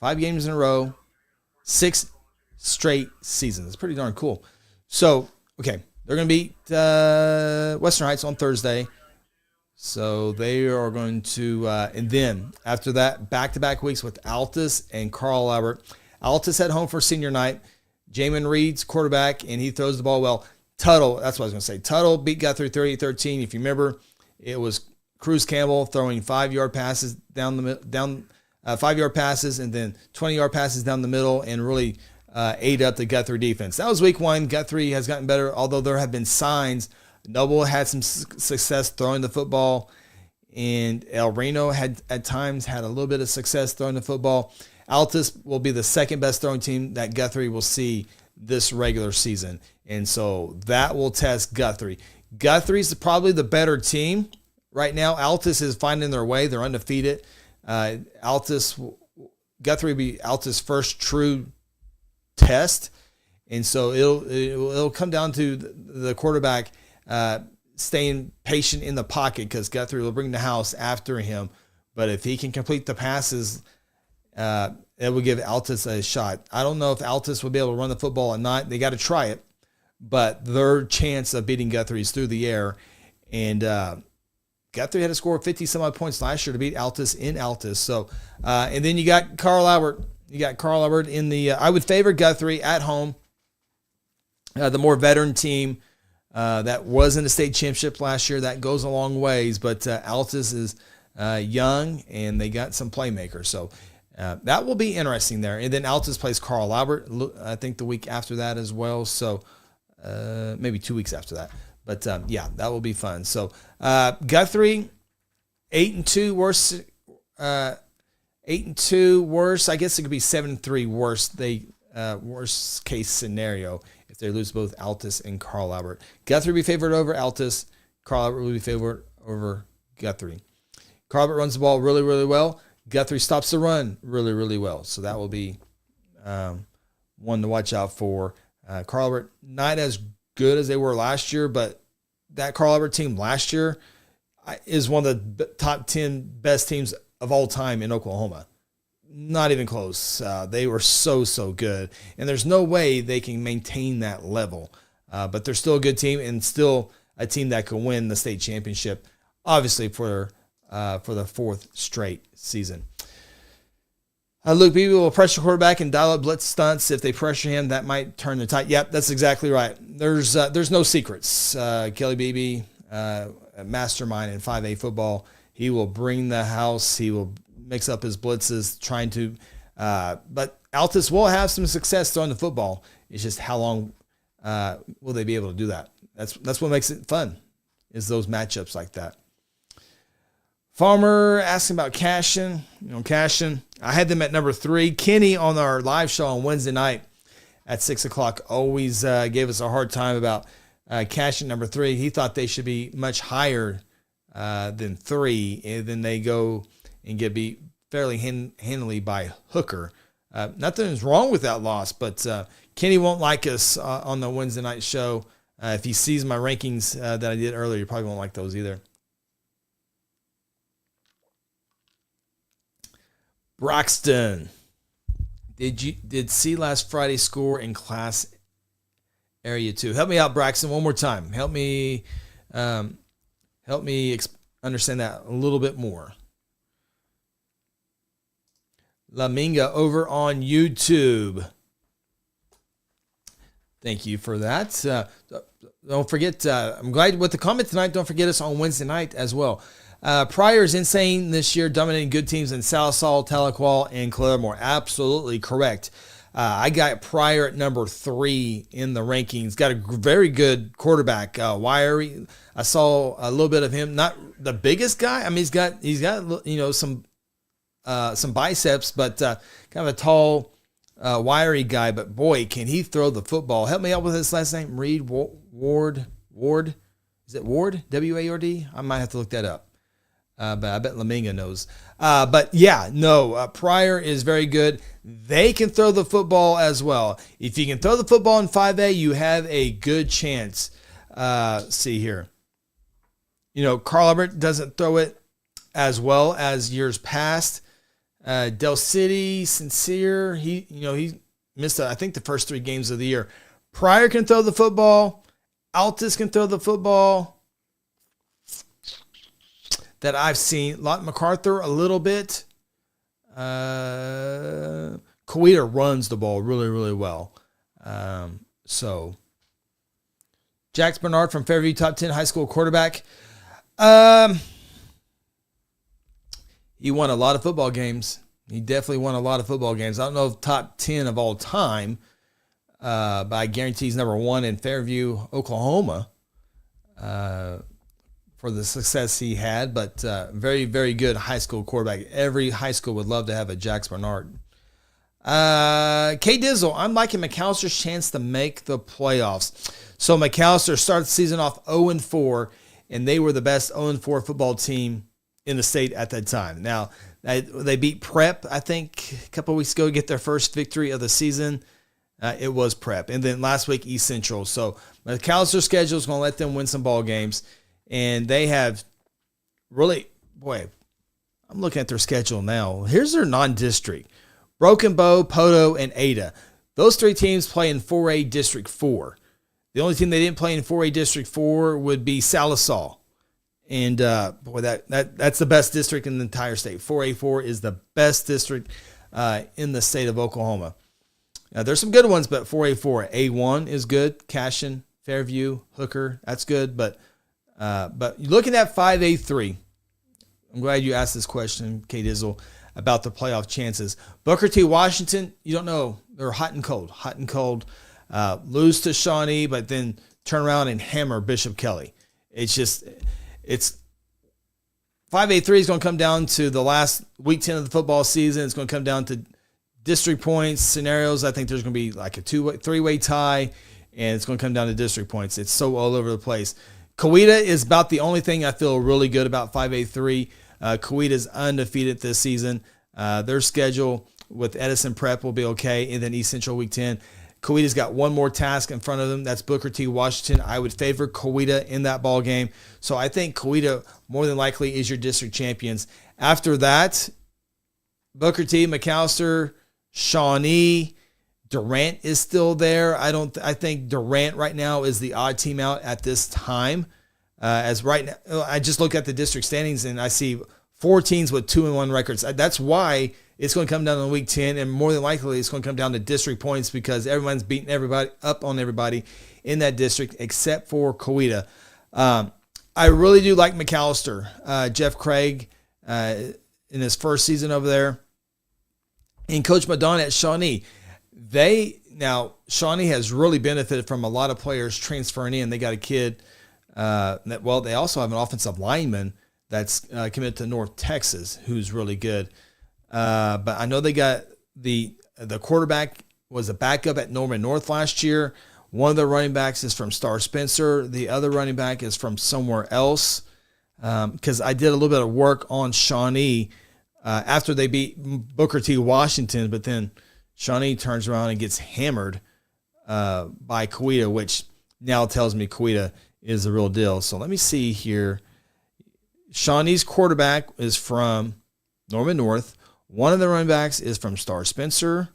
5 games in a row, 6 straight seasons. It's pretty darn cool. So, okay, they're going to beat Western Heights on Thursday. So they are going to, and then after that, back-to-back weeks with Altus and Carl Albert. Altus at home for senior night. Jamin Reed's quarterback, and he throws the ball well. Tuttle, that's what I was going to say. Tuttle beat Guthrie 38-13. If you remember, it was Cruz Campbell throwing 5-yard passes down 5-yard passes, and then 20-yard passes down the middle, and really ate up the Guthrie defense. That was week 1. Guthrie has gotten better, although there have been signs. Noble had some success throwing the football, and El Reno had at times had a little bit of success throwing the football. Altus will be the second best throwing team that Guthrie will see this regular season, and so that will test Guthrie. Guthrie's probably the better team right now. Altus is finding their way. They're undefeated. Guthrie will be Altus' first true test, and so it'll come down to the quarterback staying patient in the pocket, because Guthrie will bring the house after him. But if he can complete the passes, it will give Altus a shot. I don't know if Altus will be able to run the football or not. They got to try it, but their chance of beating Guthrie is through the air. And Guthrie had to score 50-some-odd points last year to beat Altus in Altus. So, and then you got Carl Albert. You got Carl Albert in the. I would favor Guthrie at home. The more veteran team. That was in the state championship last year. That goes a long ways, but Altus is young, and they got some playmakers. So that will be interesting there. And then Altus plays Carl Albert, I think, the week after that as well. So maybe 2 weeks after that. But, yeah, that will be fun. So Guthrie, 8-2 worse. 8-2 worse. I guess it could be 7-3 worse. Worst case scenario if they lose both Altus and Carl Albert. Guthrie will be favored over Altus. Carl Albert will be favored over Guthrie. Carl Albert runs the ball really, really well. Guthrie stops the run really, really well. So that will be one to watch out for. Carl Albert, not as good as they were last year, but that Carl Albert team last year is one of the top 10 best teams of all time in Oklahoma. Not even close. They were so good. And there's no way they can maintain that level. But they're still a good team, and still a team that can win the state championship, obviously for the 4th straight season. Luke Beebe will pressure quarterback and dial up blitz stunts. If they pressure him, that might turn the tide. Yep, that's exactly right. There's no secrets. Kelly Beebe, a mastermind in 5A football. He will bring the house. He will mix up his blitzes, trying to. But Altus will have some success throwing the football. It's just how long will they be able to do that? That's what makes it fun, is those matchups like that. Farmer asking about Cashin. Cashin, I had them at number 3. Kenny on our live show on Wednesday night at 6 o'clock always gave us a hard time about Cashin number 3. He thought they should be much higher than 3, and then they go and get beat fairly handily by Hooker. Nothing's wrong with that loss, but Kenny won't like us on the Wednesday night show. If he sees my rankings that I did earlier, he probably won't like those either. Broxton, did see last Friday score in class area 2? Help me out, Braxton, one more time. Help me understand that a little bit more. Laminga over on YouTube. Thank you for that. Don't forget, I'm glad with the comment tonight. Don't forget us on Wednesday night as well. Pryor is insane this year, dominating good teams in Salisal, Tahlequah, and Claremore. Absolutely correct. I got Pryor at number 3 in the rankings. Got a very good quarterback, wiry. I saw a little bit of him. Not the biggest guy. I mean, he's got some biceps, but kind of a tall, wiry guy. But boy, can he throw the football! Help me out with his last name. Reed Ward. Is it Ward? W-A-R-D? I might have to look that up. But I bet Laminga knows. But yeah, no, Pryor is very good. They can throw the football as well. If you can throw the football in 5A, you have a good chance. See here. Carl Albert doesn't throw it as well as years past. Del City, Sincere, he missed, I think, the first 3 games of the year. Pryor can throw the football. Altus can throw the football. That I've seen. Lott MacArthur a little bit. Coweta runs the ball really, really well. So Jax Bernard from Fairview, top 10 high school quarterback. He won a lot of football games. He definitely won a lot of football games. I don't know if top 10 of all time, but I guarantee he's number 1 in Fairview, Oklahoma. For the success he had, but very, very good high school quarterback. Every high school would love to have a Jax Bernard. K Dizzle, I'm liking McAllister's chance to make the playoffs. So McAllister started the season off 0-4, and they were the best 0-4 football team in the state at that time. Now, they beat Prep, I think, a couple of weeks ago to get their first victory of the season. It was Prep. And then last week, East Central. So McAllister's schedule is going to let them win some ball games. And they have really, boy, I'm looking at their schedule now. Here's their non-district. Broken Bow, Poto, and Ada. Those 3 teams play in 4A District 4. The only team they didn't play in 4A District 4 would be Salisal. And, boy, that's the best district in the entire state. 4A4 is the best district in the state of Oklahoma. Now, there's some good ones, but 4A4. A1 is good. Cashin, Fairview, Hooker, that's good, But looking at 5A3, I'm glad you asked this question, K Dizzle, about the playoff chances. Booker T. Washington, you don't know. They're hot and cold. Lose to Shawnee, but then turn around and hammer Bishop Kelly. It's 5A3 is going to come down to the last week 10 of the football season. It's going to come down to district points, scenarios. I think there's going to be like a 3-way tie, and it's going to come down to district points. It's so all over the place. Coweta is about the only thing I feel really good about 5A3. Coweta is undefeated this season. Their schedule with Edison Prep will be okay, and then East Central Week 10. Coweta's got one more task in front of them. That's Booker T. Washington. I would favor Coweta in that ball game. So I think Coweta more than likely is your district champions. After that, Booker T., McAllister, Shawnee, Durant is still there. I think Durant right now is the odd team out at this time. As right now, I just look at the district standings and I see 4 teams with 2-1 records. That's why it's going to come down to week 10, and more than likely it's going to come down to district points because everyone's beating everybody up on everybody in that district except for Coweta. I really do like McAllister, Jeff Craig, in his first season over there, and Coach Madonna at Shawnee. Shawnee has really benefited from a lot of players transferring in. They got a kid they also have an offensive lineman that's committed to North Texas who's really good. But I know they got the quarterback was a backup at Norman North last year. One of the running backs is from Star Spencer. The other running back is from somewhere else. Because I did a little bit of work on Shawnee after they beat Booker T. Washington, but then Shawnee turns around and gets hammered by Coweta, which now tells me Coweta is the real deal. So let me see here. Shawnee's quarterback is from Norman North. One of the running backs is from Star Spencer.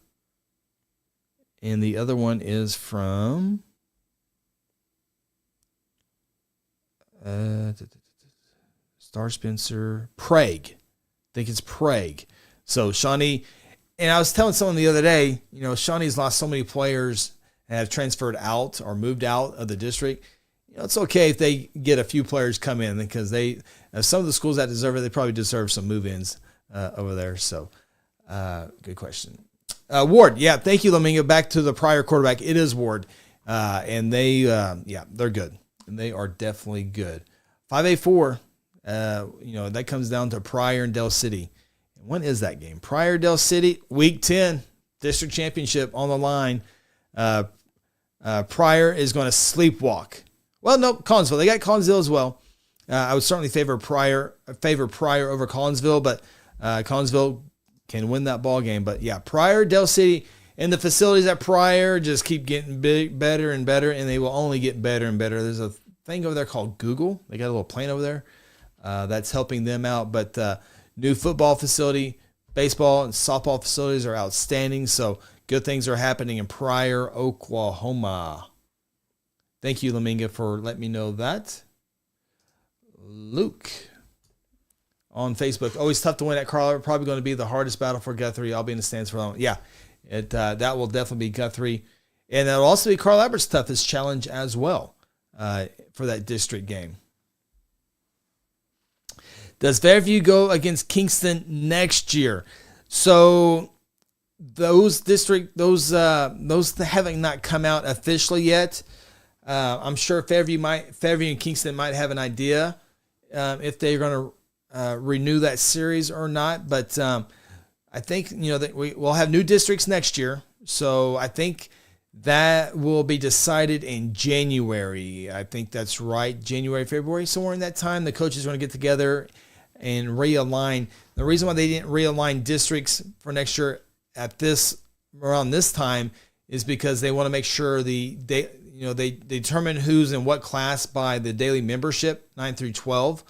And the other one is from Star Spencer, Prague. I think it's Prague. So Shawnee, and I was telling someone the other day, Shawnee's lost so many players and have transferred out or moved out of the district. It's okay if they get a few players come in because some of the schools that deserve it, they probably deserve some move-ins over there. So good question. Ward, yeah, thank you, Laminga. Back to the prior quarterback. It is Ward. And they're good. And they are definitely good. 5A4, that comes down to Pryor and Del City. And when is that game? Pryor, Del City, week 10, district championship on the line. Pryor is going to sleepwalk. Well, no, Collinsville. They got Collinsville as well. I would certainly favor Pryor over Collinsville, but Collinsville can win that ball game. But yeah, Pryor, Del City, and the facilities at Pryor just keep getting better and better, and they will only get better and better. There's a thing over there called Google. They got a little plane over there that's helping them out. But new football facility, baseball and softball facilities are outstanding. So good things are happening in Pryor, Oklahoma. Thank you, Laminga, for letting me know that. Luke on Facebook. Always tough to win at Carl. Probably going to be the hardest battle for Guthrie. I'll be in the stands for that. Yeah, that will definitely be Guthrie. And that'll also be Carl Albert's toughest challenge as well for that district game. Does Fairview go against Kingston next year? So those haven't not come out officially yet. I'm sure Fairview and Kingston might have an idea if they're going to renew that series or not. But I think that we'll have new districts next year, so I think that will be decided in January. I think that's right, January, February, somewhere in that time. The coaches are going to get together and realign. The reason why they didn't realign districts for next year around this time is because they want to make sure they determine who's in what class by the daily membership, 9 through 12,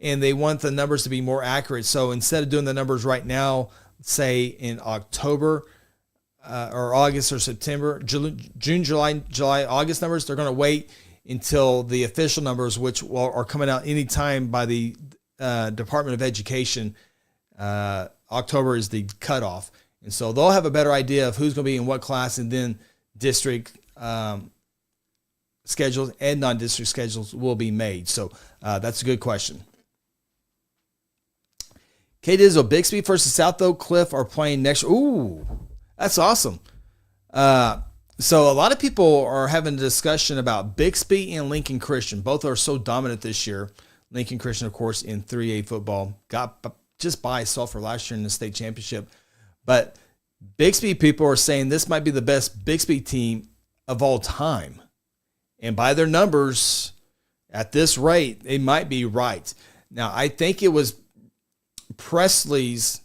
and they want the numbers to be more accurate. So instead of doing the numbers right now, say in October or August or September, June, July, August numbers, they're going to wait until the official numbers, which are coming out anytime by the Department of Education. October is the cutoff. And so they'll have a better idea of who's going to be in what class, and then district schedules and non-district schedules will be made. So that's a good question. Kate Izzo, Bixby versus South Oak Cliff are playing next. Ooh, that's awesome. So a lot of people are having a discussion about Bixby and Lincoln Christian. Both are so dominant this year. Lincoln Christian, of course, in 3A football, got just by Sulphur last year in the state championship. But Bixby people are saying this might be the best Bixby team of all time. And by their numbers, at this rate, they might be right. Now, I think it was Presley's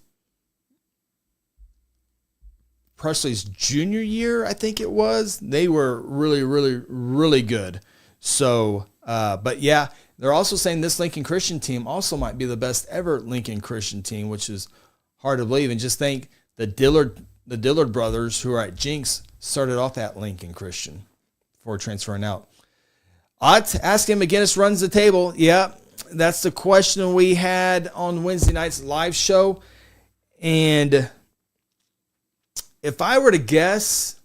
junior year, I think it was. They were really, really, really good. So, but yeah, they're also saying this Lincoln Christian team also might be the best ever Lincoln Christian team, which is hard to believe. And just think the Dillard brothers, who are at Jinx, started off at Lincoln Christian before transferring out. Ask him. McGinnis runs the table. Yeah, that's the question we had on Wednesday night's live show. And if I were to guess,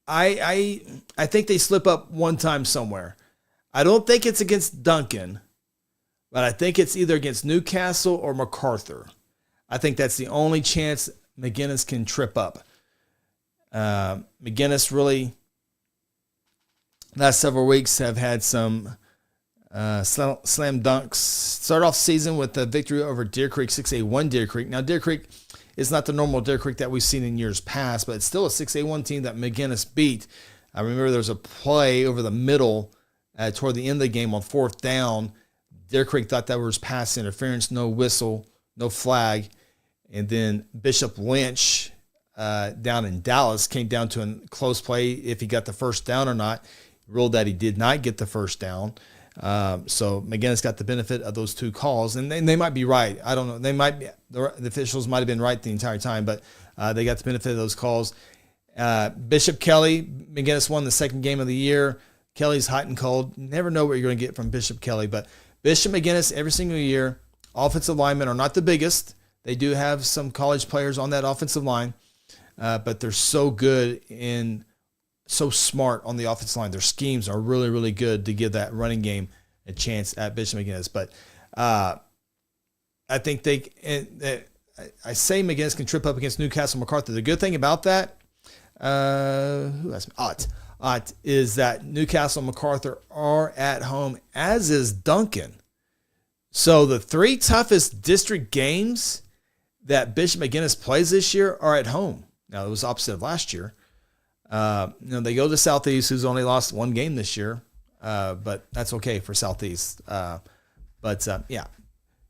I think they slip up one time somewhere. I don't think it's against Duncan, but I think it's either against Newcastle or MacArthur. I think that's the only chance McGinnis can trip up. McGinnis really, last several weeks, have had some slam dunks. Start off season with a victory over Deer Creek, 6A1 Deer Creek. Now, Deer Creek is not the normal Deer Creek that we've seen in years past, but it's still a 6A1 team that McGinnis beat. I remember there was a play over the middle toward the end of the game on 4th down. Deer Creek thought that was pass interference, no whistle, no flag. And then Bishop Lynch down in Dallas came down to a close play if he got the first down or not. Ruled that he did not get the first down. So McGinnis got the benefit of those two calls, and they might be right. I don't know. They might be, the officials might have been right the entire time, but they got the benefit of those calls. Bishop Kelly, McGinnis won the second game of the year. Kelly's hot and cold. Never know what you're going to get from Bishop Kelly, but Bishop McGinnis every single year, offensive linemen are not the biggest. They do have some college players on that offensive line, but they're so good and so smart on the offensive line. Their schemes are really, really good to give that running game a chance at Bishop McGinnis. But I think I say McGinnis can trip up against Newcastle MacArthur. The good thing about that, who asked me? Ott, is that Newcastle and MacArthur are at home, as is Duncan. So the 3 toughest district games that Bishop McGinnis plays this year are at home. Now, it was opposite of last year. They go to Southeast, who's only lost 1 game this year, but that's okay for Southeast. Yeah,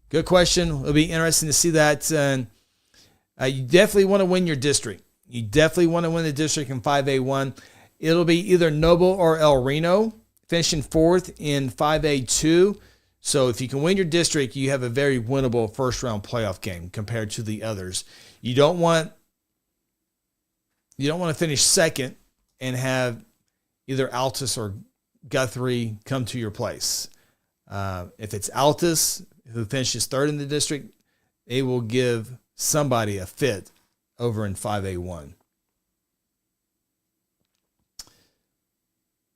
good question. It'll be interesting to see that. You definitely want to win your district. You definitely want to win the district in 5A1. It'll be either Noble or El Reno, finishing 4th in 5A2. So if you can win your district, you have a very winnable first-round playoff game compared to the others. You don't want to finish second and have either Altus or Guthrie come to your place. If it's Altus who finishes 3rd in the district, they will give somebody a fit over in 5A1.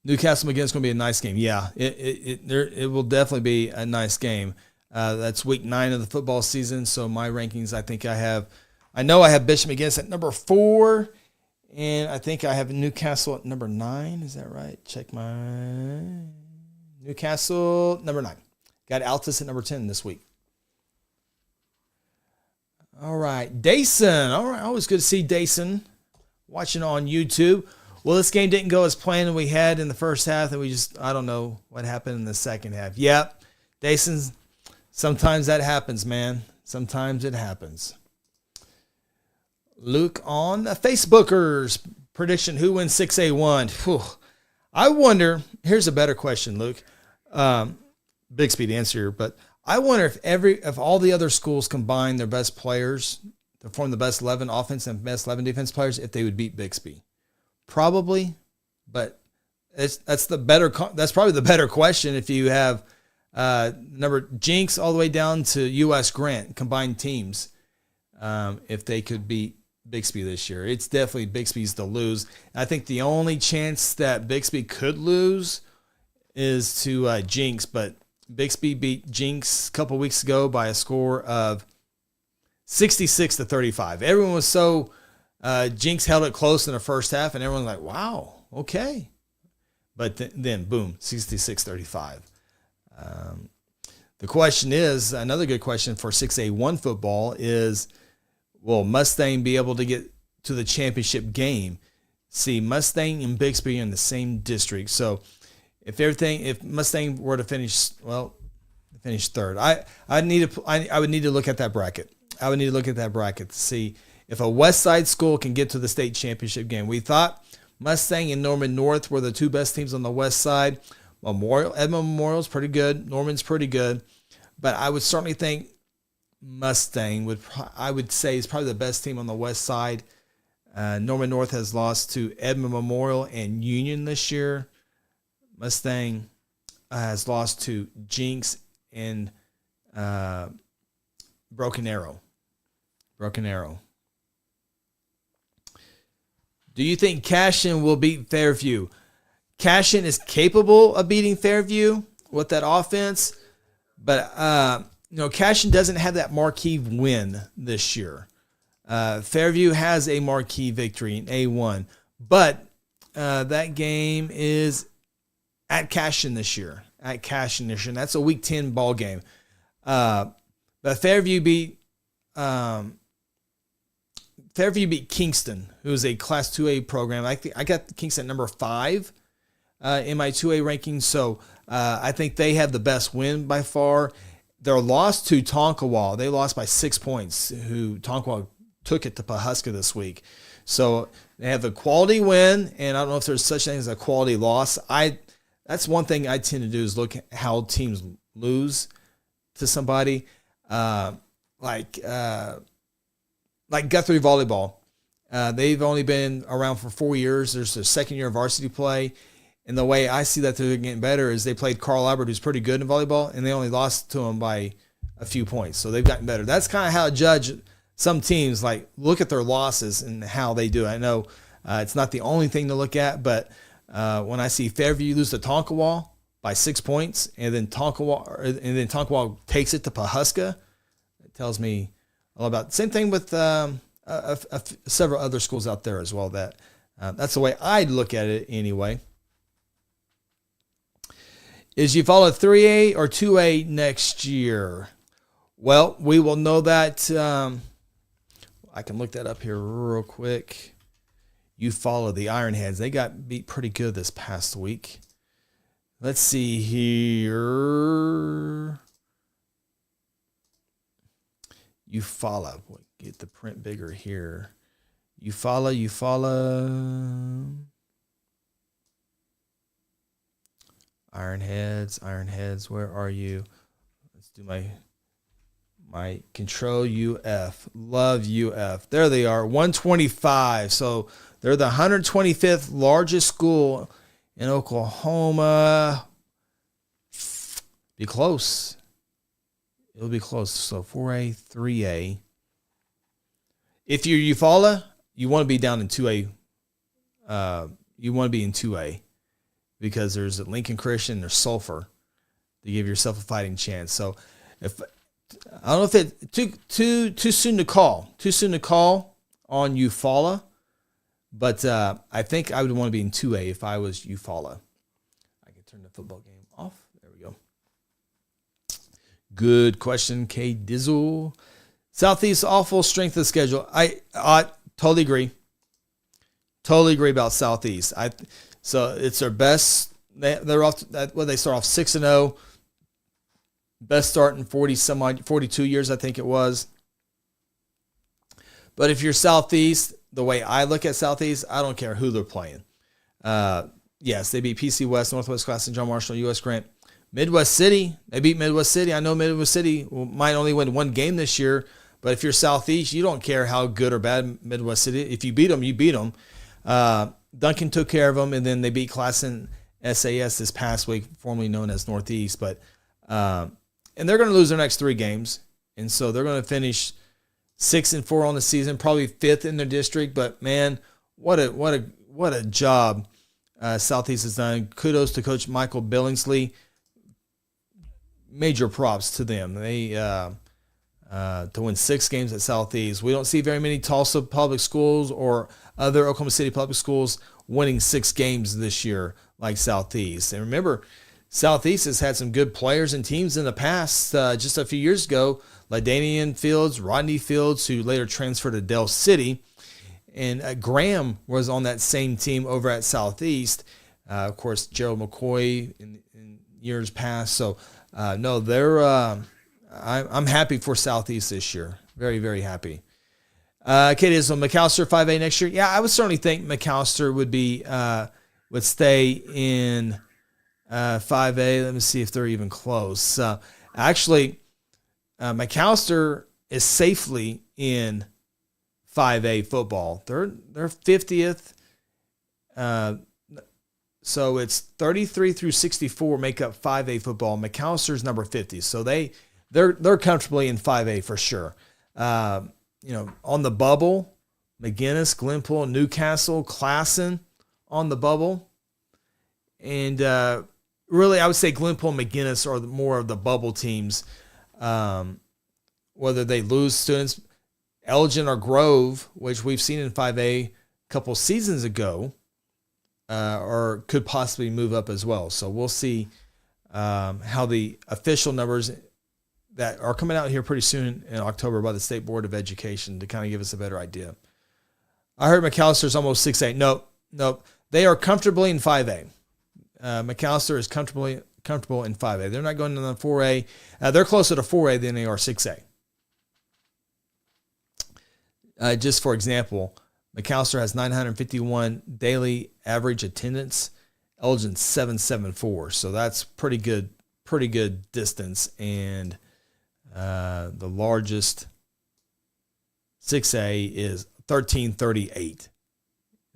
Newcastle McGinnis is going to be a nice game. Yeah, it will definitely be a nice game. That's week 9 of the football season. So my rankings, I know I have Bishop McGinnis at number 4, and I think I have Newcastle at number 9. Is that right? Check my Newcastle number 9. Got Altus at number 10 this week. All right, Dayson. All right, always good to see Dayson watching on YouTube. Well, this game didn't go as planned as we had in the first half, and I don't know what happened in the second half. Yep, Dayson, sometimes that happens, man. Sometimes it happens. Luke on the Facebookers. Prediction, who wins 6A1? Whew. I wonder, here's a better question, Luke. Bixby to answer, but I wonder if all the other schools combine their best players to form the best 11 offense and best 11 defense players, if they would beat Bixby. Probably, but that's probably the better question if you have Jinx all the way down to U.S. Grant combined teams. If they could beat Bixby this year, it's definitely Bixby's to lose. I think the only chance that Bixby could lose is to Jinx, but Bixby beat Jinx a couple weeks ago by a score of 66-35. Everyone was so. Jinx held it close in the first half, and everyone's like, wow, okay. But then boom, 66-35. The question is, another good question for 6A1 football is, will Mustang be able to get to the championship game? See, Mustang and Bixby are in the same district. So if Mustang were to finish third, I would need to look at that bracket. I would need to look at that bracket to see if a West Side school can get to the state championship game. We thought Mustang and Norman North were the 2 best teams on the West Side. Edmond Memorial's pretty good. Norman's pretty good. But I would certainly think Mustang I would say is probably the best team on the West Side. Norman North has lost to Edmond Memorial and Union this year. Mustang has lost to Jinx and Broken Arrow. Broken Arrow. Do you think Cashin will beat Fairview? Cashin is capable of beating Fairview with that offense, but Cashin doesn't have that marquee win this year. Fairview has a marquee victory in A1, but that game is at Cashin this year. And that's a Week 10 ball game. But Fairview beat Kingston, who's a Class 2A program. I got Kingston at number 5 in my 2A rankings, so I think they have the best win by far. Their loss to Tonkawa, they lost by 6 points, Tonkawa took it to Pawhuska this week. So they have a quality win, and I don't know if there's such thing as a quality loss. That's one thing I tend to do is look at how teams lose to somebody. Like Guthrie Volleyball. They've only been around for 4 years. There's their second year of varsity play. And the way I see that they're getting better is they played Carl Albert, who's pretty good in volleyball, and they only lost to him by a few points. So they've gotten better. That's kind of how I judge some teams, like look at their losses and how they do. I know it's not the only thing to look at, but when I see Fairview lose to Tonkawa by 6 points, and then Tonkawa takes it to Pawhuska, it tells me all about. Same thing with several other schools out there as well. That's the way I look at it anyway. Is you follow 3A or 2A next year? Well, we will know that. I can look that up here real quick. You follow the Ironheads. They got beat pretty good this past week. Let's see here. You follow. Get the print bigger here. You follow. Ironheads, where are you? Let's do my Control UF. Love UF. There they are, 125. So they're the 125th largest school in Oklahoma. Be close. It'll be close. So 4A, 3A. If you're Eufaula, you want to be down in 2A. You want to be in 2A because there's Lincoln Christian, there's Sulphur to give yourself a fighting chance. So I don't know if it's too soon to call. Too soon to call on Eufaula, but I think I would want to be in 2A if I was Eufaula. I can turn the football game off. There we go. Good question, K. Dizzle. Southeast, awful strength of schedule. I totally agree. Totally agree about Southeast. So it's their best. They're off. They start off 6-0. Best start in 42 years, I think it was. But if you're Southeast, the way I look at Southeast, I don't care who they're playing. Yes, they beat PC West, Northwest Class, and John Marshall, U.S. Grant. Midwest City, they beat Midwest City. I know Midwest City might only win one game this year, but if you're Southeast, you don't care how good or bad Midwest City. If you beat them, you beat them. Duncan took care of them, and then they beat Classen SAS this past week, formerly known as Northeast. But and they're going to lose their next 3 games, and so they're going to finish 6-4 on the season, probably 5th in their district. But man, what a job Southeast has done. Kudos to Coach Michael Billingsley. Major props to them. They to win 6 games at Southeast. We don't see very many Tulsa public schools or other Oklahoma City public schools winning 6 games this year like Southeast. And remember, Southeast has had some good players and teams in the past. Just a few years ago, LaDainian Fields, Rodney Fields, who later transferred to Del City, and Graham was on that same team over at Southeast. Of course, Gerald McCoy in years past. So, no, they're. I'm happy for Southeast this year. Very, very happy. Okay, so McAllister 5A next year. Yeah, I would certainly think McAllister would stay in 5A. Let me see if they're even close. Actually, McAllister is safely in 5A football. They're 50th. So it's 33 through 64 make up 5A football. McAllister's number 50. So they're comfortably in 5A for sure. On the bubble, McGinnis, Glenpool, Newcastle, Classen on the bubble. And really, I would say Glenpool and McGinnis are more of the bubble teams. Whether they lose students, Elgin or Grove, which we've seen in 5A a couple seasons ago, or could possibly move up as well. So we'll see how the official numbers that are coming out here pretty soon in October by the State Board of Education to kind of give us a better idea. I heard McAllister's almost 6A. Nope. They are comfortably in 5A. McAllister is comfortable in 5A. They're not going to the 4A. They're closer to 4A than they are 6A. Just for example, McAllister has 951 daily average attendance. Elgin 774. So that's pretty good distance. And the largest 6A is 1338.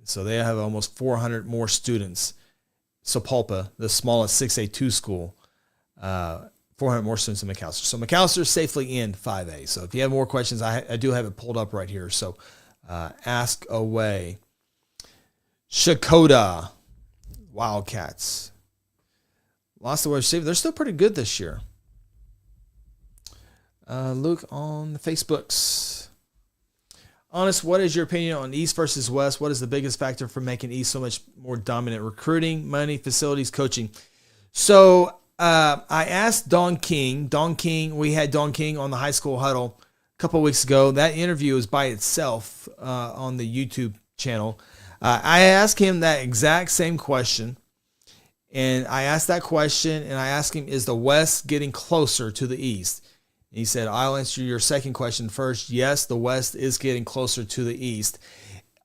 So they have almost 400 more students. Sapulpa, the smallest 6A2 school, 400 more students than McAllister. So McAllister is safely in 5A. So if you have more questions, I do have it pulled up right here. So ask away. Shakota Wildcats lost the wide receiver. They're still pretty good this year. Luke on the Facebooks. Honest, what is your opinion on East versus West? What is the biggest factor for making East so much more dominant? Recruiting, money, facilities, coaching. So I asked Don King. We had Don King on the High School Huddle a couple of weeks ago. That interview is by itself on the YouTube channel. I asked him that exact same question. And I asked that question, and I asked him, is the West getting closer to the East? He said, I'll answer your second question first. Yes, the West is getting closer to the East.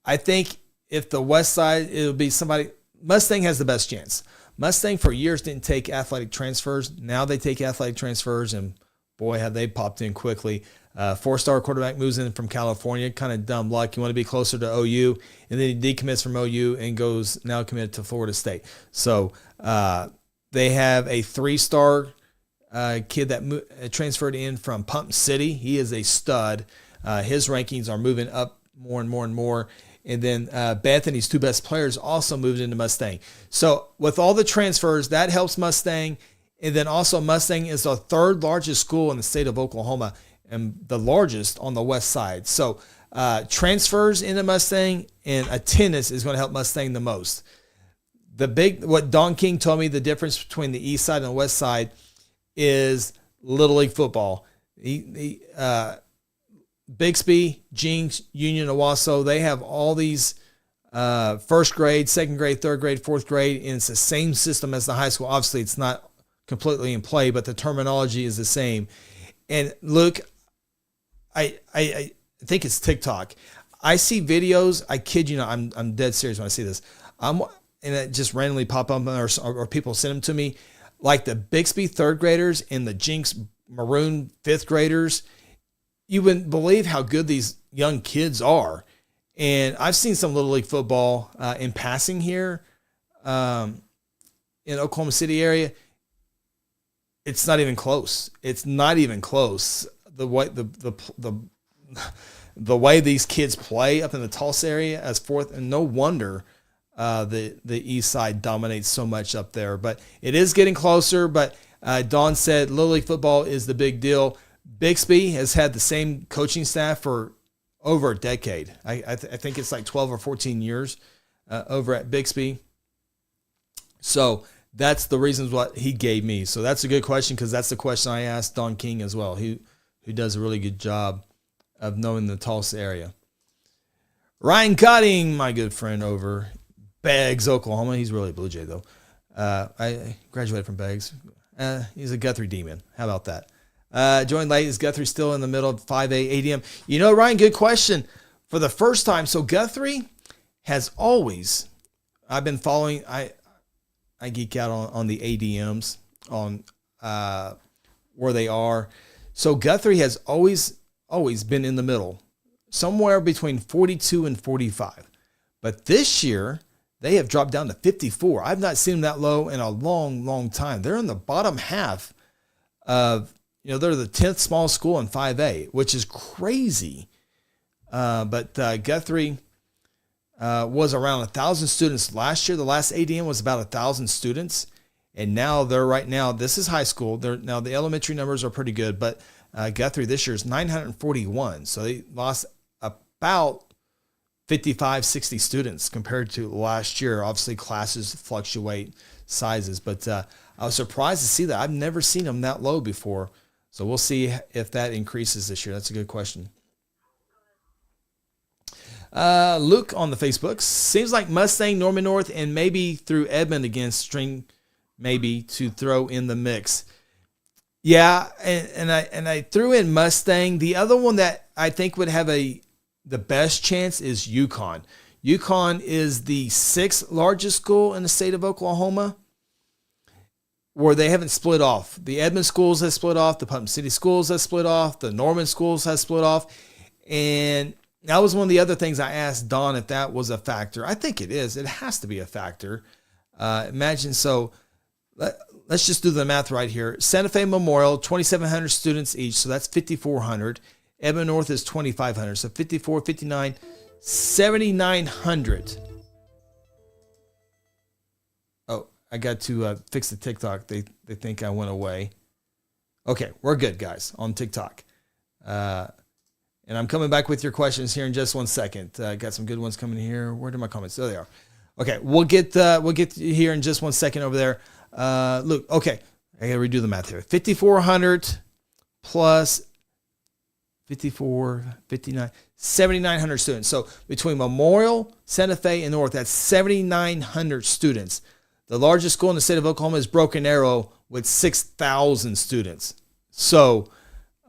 I think if the West side, it'll be somebody. Mustang has the best chance. Mustang for years didn't take athletic transfers. Now they take athletic transfers, and boy, have they popped in quickly. 4-star quarterback moves in from California. Kind of dumb luck. You want to be closer to OU, and then he decommits from OU and goes now committed to Florida State. So they have a 3-star kid that transferred in from Pump City. He is a stud. His rankings are moving up more and more and more. And then Bethany's 2 best players also moved into Mustang. So with all the transfers, that helps Mustang. And then also Mustang is the 3rd largest school in the state of Oklahoma and the largest on the west side. So transfers into Mustang and attendance is going to help Mustang the most. What Don King told me, the difference between the east side and the west side is Little League football. Bixby, Jinx, Union, Owasso, they have all these first grade, second grade, third grade, fourth grade, and it's the same system as the high school. Obviously, it's not completely in play, but the terminology is the same. And look, I think it's TikTok. I see videos. I kid you not. I'm dead serious when I see this. And it just randomly pop up, or people send them to me. Like the Bixby 3rd graders and the Jinx Maroon 5th graders, you wouldn't believe how good these young kids are. And I've seen some Little League football in passing here in Oklahoma City area. It's not even close. It's not even close. The way these kids play up in the Tulsa area as 4th, and no wonder the east side dominates so much up there. But it is getting closer. But Don said Little League football is the big deal. Bixby has had the same coaching staff for over a decade. I think it's like 12 or 14 years over at Bixby. So that's the reasons what he gave me. So that's a good question, because that's the question I asked Don King as well, who does a really good job of knowing the Tulsa area. Ryan Cotting, my good friend over Beggs, Oklahoma. He's really a Blue Jay, though. I graduated from Beggs. He's a Guthrie demon. How about that? Joined late. Is Guthrie still in the middle of 5A ADM? You know, Ryan, good question. For the first time, so Guthrie has always, I've been following, I geek out on the ADMs, on where they are. So Guthrie has always been in the middle, somewhere between 42 and 45. But this year, they have dropped down to 54. I've not seen them that low in a long, long time. They're in the bottom half of, they're the 10th smallest school in 5A, which is crazy. But Guthrie was around 1,000 students last year. The last ADM was about 1,000 students. And now this is high school. Now the elementary numbers are pretty good, but Guthrie this year is 941. So they lost about 55, 60 students compared to last year. Obviously, classes fluctuate sizes, but I was surprised to see that. I've never seen them that low before. So we'll see if that increases this year. That's a good question. Luke on the Facebook. Seems like Mustang, Norman North, and maybe through Edmond against string, maybe to throw in the mix. Yeah, and I threw in Mustang. The other one that I think would have the best chance is Yukon. Yukon is the 6th largest school in the state of Oklahoma, where they haven't split off. The Edmond schools have split off. The Putnam City schools have split off. The Norman schools have split off. And that was one of the other things I asked Don if that was a factor. I think it is. It has to be a factor. Let's just do the math right here. Santa Fe Memorial, 2,700 students each, so that's 5,400. Edmond North is 2,500, so 54, 59, 7,900. Oh, I got to fix the TikTok. They think I went away. Okay, we're good, guys, on TikTok. And I'm coming back with your questions here in just 1 second. Got some good ones coming here. Where did my comments? There they are. Okay, we'll get here in just 1 second over there. Look, okay, I got to redo the math here. 5,400 plus 54, 59, 7,900 students. So between Memorial, Santa Fe, and North, that's 7,900 students. The largest school in the state of Oklahoma is Broken Arrow with 6,000 students. So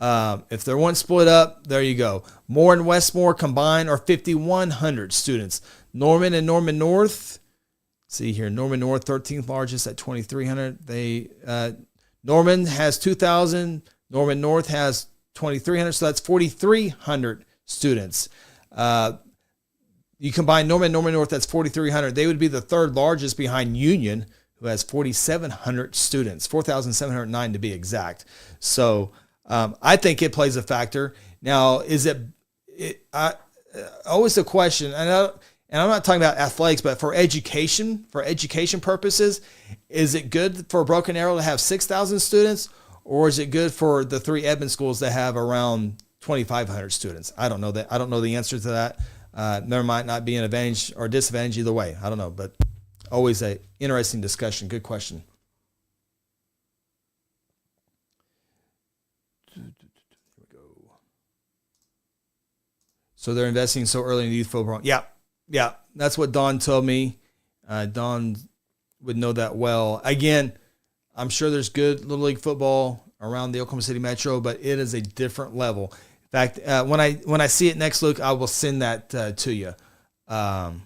if they're one split up, there you go. Moore and Westmore combined are 5,100 students. Norman and Norman North, see here, Norman North, 13th largest at 2,300. Norman has 2,000. Norman North has 2,300, so that's 4,300 students. You combine Norman and Norman North, that's 4,300. They would be the 3rd largest behind Union, who has 4,700 students, 4,709 to be exact. So I think it plays a factor. Now, is it always the question, and I'm not talking about athletics, but for education purposes, is it good for Broken Arrow to have 6,000 students, or is it good for the 3 Edmond schools that have around 2,500 students? I don't know that. I don't know the answer to that. There might not be an advantage or disadvantage either way. I don't know, but always an interesting discussion. Good question. Here we go. So they're investing so early in the youth football. Yeah, that's what Don told me. Don would know that well. Again, I'm sure there's good Little League football around the Oklahoma City Metro, but it is a different level. In fact, when I see it next, Luke, I will send that to you. When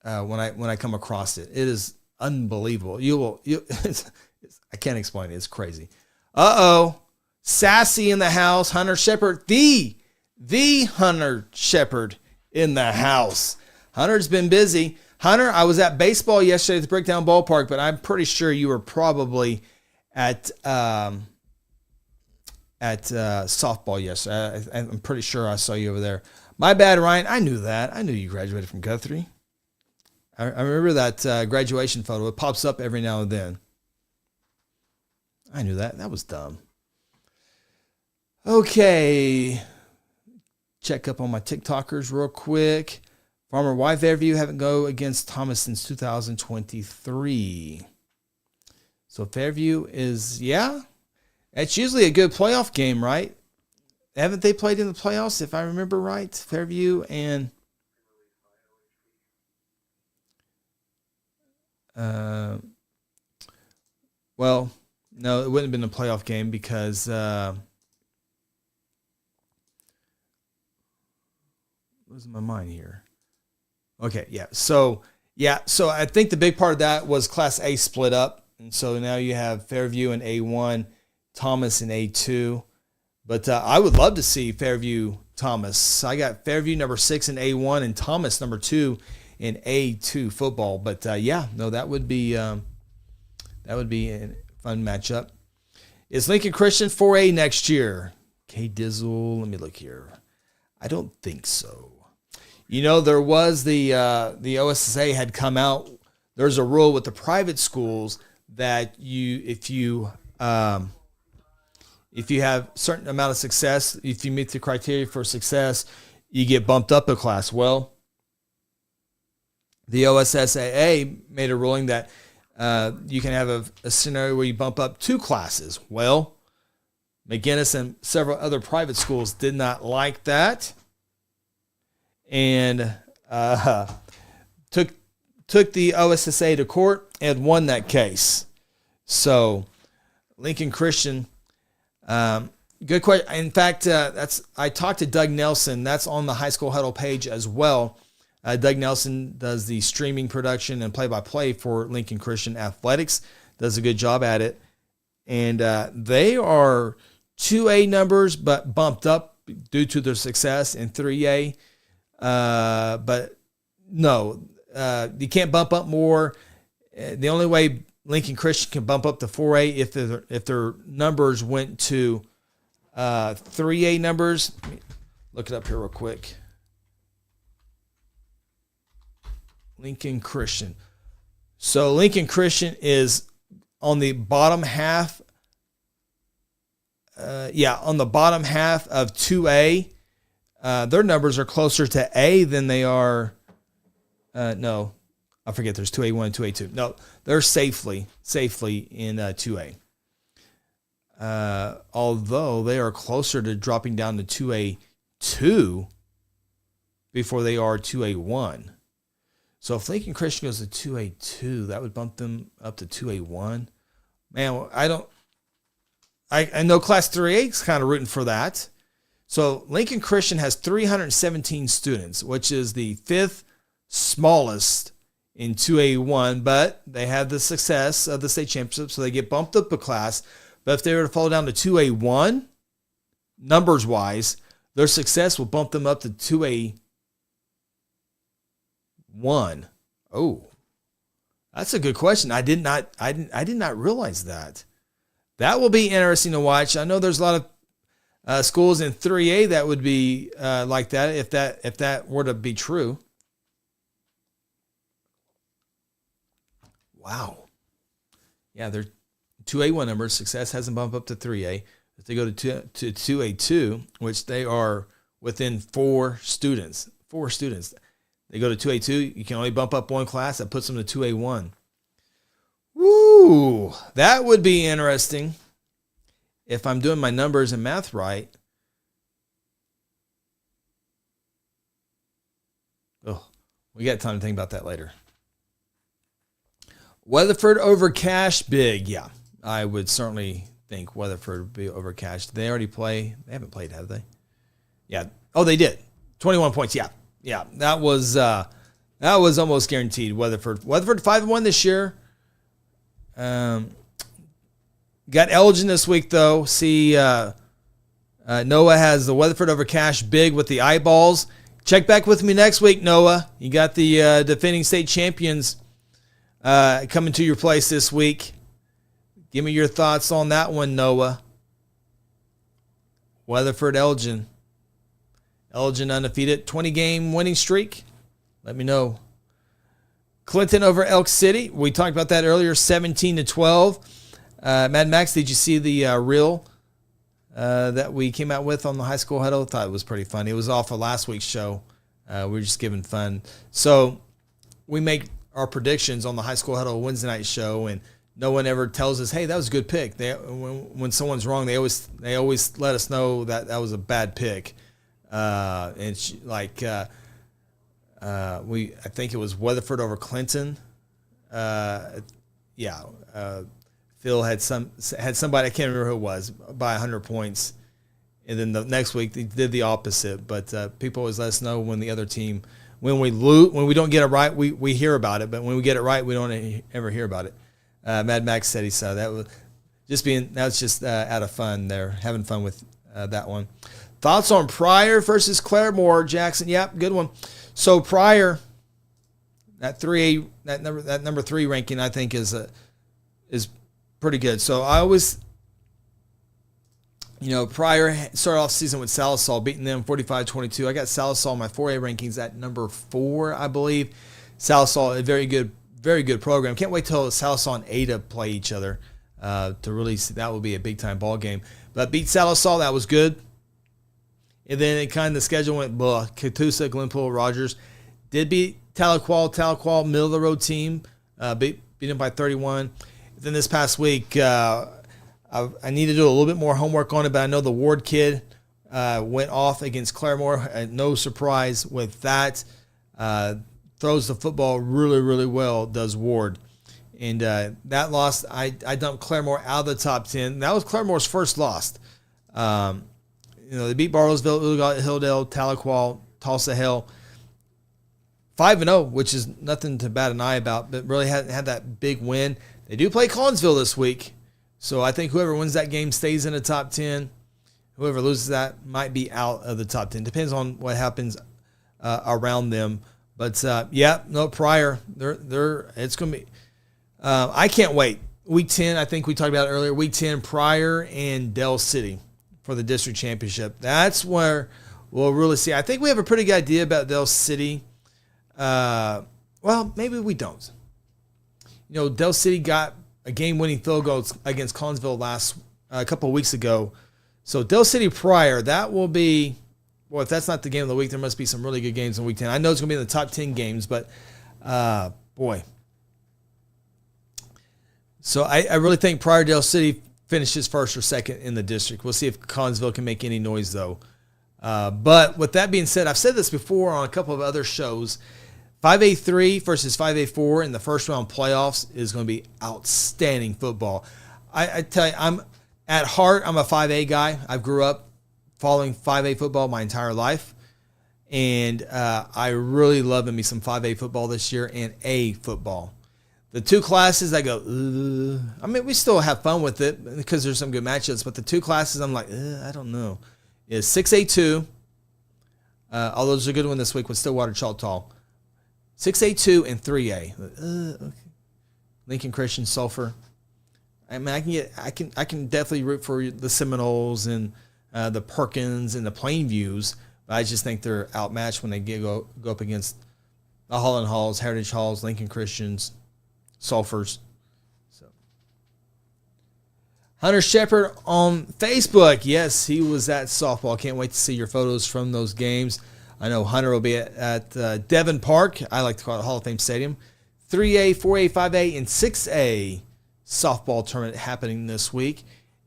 I come across it, it is unbelievable. I can't explain it. It's crazy. Sassy in the house. Hunter Shepard, the Hunter Shepard in the house. Hunter's been busy. Hunter, I was at baseball yesterday at the Bricktown Ballpark, but I'm pretty sure you were probably at softball yesterday. I'm pretty sure I saw you over there. My bad, Ryan. I knew that. I knew you graduated from Guthrie. I remember that graduation photo. It pops up every now and then. I knew that. That was dumb. Okay. Check up on my TikTokers real quick. Farmer, why Fairview haven't go against Thomas since 2023? So Fairview is, it's usually a good playoff game, right? Haven't they played in the playoffs, if I remember right? Fairview and well, no, it wouldn't have been a playoff game because losing my mind here. Okay, So I think the big part of that was Class A split up. And so now you have Fairview in A1, Thomas in A2. But I would love to see Fairview Thomas. I got Fairview number 6 in A1 and Thomas number 2 in A2 football. But that would be a fun matchup. Is Lincoln Christian 4A next year? K Dizzle, let me look here. I don't think so. There was the OSSA had come out. There's a rule with the private schools that if you have a certain amount of success, if you meet the criteria for success, you get bumped up a class. Well, the OSSAA made a ruling that you can have a scenario where you bump up 2 classes. Well, McGinnis and several other private schools did not like that, and took the OSSA to court and won that case. So, Lincoln Christian, good question. In fact, I talked to Doug Nelson. That's on the High School Huddle page as well. Doug Nelson does the streaming production and play-by-play for Lincoln Christian Athletics. Does a good job at it. And they are 2A numbers, but bumped up due to their success in 3A. But no, you can't bump up more. The only way Lincoln Christian can bump up to 4A if their numbers went to 3A numbers. Let me look it up here real quick. Lincoln Christian. So Lincoln Christian is on the bottom half. On the bottom half of 2A. Their numbers are closer to A than they are. No, I forget. There's 2A1 and 2A2. No, they're safely in 2A. Although they are closer to dropping down to 2A2 before they are 2A1. So if Lincoln Christian goes to 2A2, that would bump them up to 2A1. Man, I know Class 3A is kind of rooting for that. So Lincoln Christian has 317 students, which is the 5th smallest in 2A1, but they have the success of the state championship, so they get bumped up a class. But if they were to fall down to 2A1, numbers-wise, their success will bump them up to 2A1. Oh, that's a good question. I did not realize that. That will be interesting to watch. I know there's a lot of schools in 3A that would be like that if that were to be true. Wow. Yeah, their 2A1 numbers, success hasn't bumped up to 3A. If they go to 2A2, which they are within 4 students, they go to 2A2, you can only bump up 1 class. That puts them to 2A1. Woo! That would be interesting if I'm doing my numbers and math right. Oh, we got time to think about that later. Weatherford over Cash, big. Yeah, I would certainly think Weatherford would be over Cash. Did they already play? They haven't played, have they? Yeah. Oh, they did. 21 points. Yeah. That was almost guaranteed. Weatherford 5-1 this year. Got Elgin this week though. See, Noah has the Weatherford over Cash big with the eyeballs. Check back with me next week, Noah. You got the defending state champions coming to your place this week. Give me your thoughts on that one, Noah. Weatherford Elgin. Elgin undefeated, 20-game winning streak. Let me know. Clinton over Elk City. We talked about that earlier, 17-12. Mad Max, did you see the reel that we came out with on the High School Huddle? I thought it was pretty funny. It was off of last week's show. We were just giving fun. So we make our predictions on the High School Huddle Wednesday night show, and no one ever tells us, hey, that was a good pick. When someone's wrong, they always let us know that was a bad pick. I think it was Weatherford over Clinton. Phil had somebody, I can't remember who it was, by 100 points. And then the next week they did the opposite. But people always let us know when the other team, when we don't get it right, we hear about it. But when we get it right, we don't ever hear about it. Mad Max said he saw that was just out of fun. They're having fun with that one. Thoughts on Pryor versus Claremore, Jackson? Yep, good one. So Pryor That 3A, that number 3 ranking, I think is pretty good. So I always, prior started off season with Salisal, beating them 45-22. I got Salisal in my 4A rankings at number 4, I believe. Salisal, a very good program. Can't wait till Salisal and Ada play each other to really see. That will be a big time ball game. But beat Salisal, that was good. And then it kind of the schedule went Catoosa, Glenpool, Rogers. Did beat Tahlequah, middle of the road team, beat them by 31. Then this past week, I need to do a little bit more homework on it, but I know the Ward kid went off against Claremore. No surprise with that. Throws the football really, really well, does Ward. And that loss, I dumped Claremore out of the top 10. That was Claremore's first loss. They beat Bartlesville, Uligat, Hilldale, Tahlequah, Tulsa Hill. 5-0, which is nothing to bat an eye about, but really hadn't had that big win. They do play Collinsville this week, so I think whoever wins that game stays in the top 10. Whoever loses that might be out of the top 10. Depends on what happens around them. But prior, it's going to be. I can't wait. Week 10, I think we talked about it earlier. Week 10, Pryor and Dell City for the district championship. That's where we'll really see. I think we have a pretty good idea about Dell City. Well, maybe we don't. Dell City got a game-winning field goal against Collinsville a couple of weeks ago. So Dell City Pryor, that will be, well, if that's not the game of the week, there must be some really good games in Week 10. I know it's going to be in the top 10 games, but boy. So I really think Pryor Dell City finishes first or second in the district. We'll see if Collinsville can make any noise, though. But with that being said, I've said this before on a couple of other shows. 5A3 versus 5A4 in the first round playoffs is going to be outstanding football. I tell you, I'm a 5A guy. I grew up following 5A football my entire life. And I really love me some 5A football this year and A football. The two classes, I go, we still have fun with it because there's some good matchups. But the two classes, I'm like, I don't know. Is 6A2, although there's a good one this week with Stillwater Choctaw. 6A2 and 3A. Okay. Lincoln Christian, Sulphur. I can definitely root for the Seminoles and the Perkins and the Plainviews. But I just think they're outmatched when they go up against the Holland Halls, Heritage Halls, Lincoln Christians, Sulphurs. So Hunter Shepard on Facebook. Yes, he was at softball. Can't wait to see your photos from those games. I know Hunter will be at Devon Park. I like to call it Hall of Fame Stadium. 3A, 4A, 5A, and 6A softball tournament happening this week.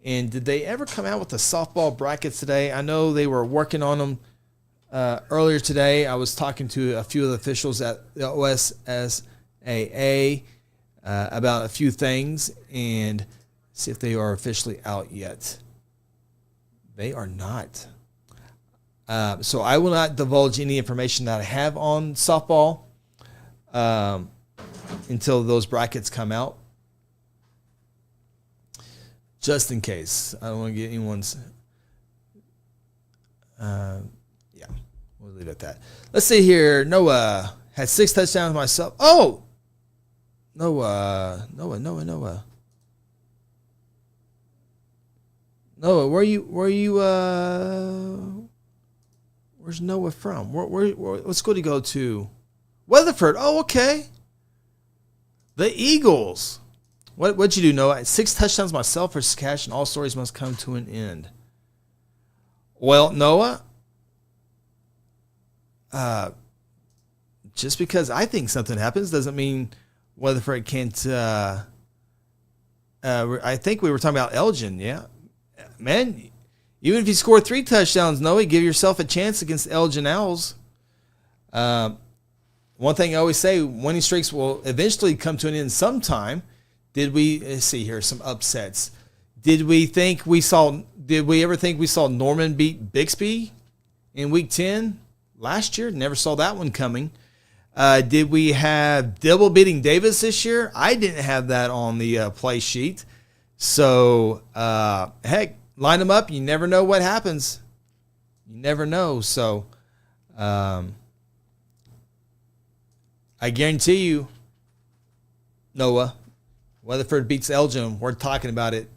And did they ever come out with the softball brackets today? I know they were working on them earlier today. I was talking to a few of the officials at the OSSAA about a few things and see if they are officially out yet. They are not. So I will not divulge any information that I have on softball until those brackets come out. Just in case. I don't want to get anyone's... we'll leave it at that. Let's see here. Noah had 6 touchdowns myself. Oh! Noah, where you where's Noah from? What school did he go to? Weatherford. Oh, okay. The Eagles. What'd you do, Noah? 6 touchdowns myself versus Cash, and all stories must come to an end. Well, Noah, just because I think something happens doesn't mean Weatherford can't. I think we were talking about Elgin, yeah. Man, even if you score 3 touchdowns, Noah, give yourself a chance against Elgin Owls. One thing I always say, winning streaks will eventually come to an end sometime. Let's see here, some upsets. Did we ever think we saw Norman beat Bixby in Week 10 last year? Never saw that one coming. Did we have Dibble beating Davis this year? I didn't have that on the play sheet. So, heck, line them up. You never know what happens. You never know. So, I guarantee you, Noah, Weatherford beats Elgin. We're talking about it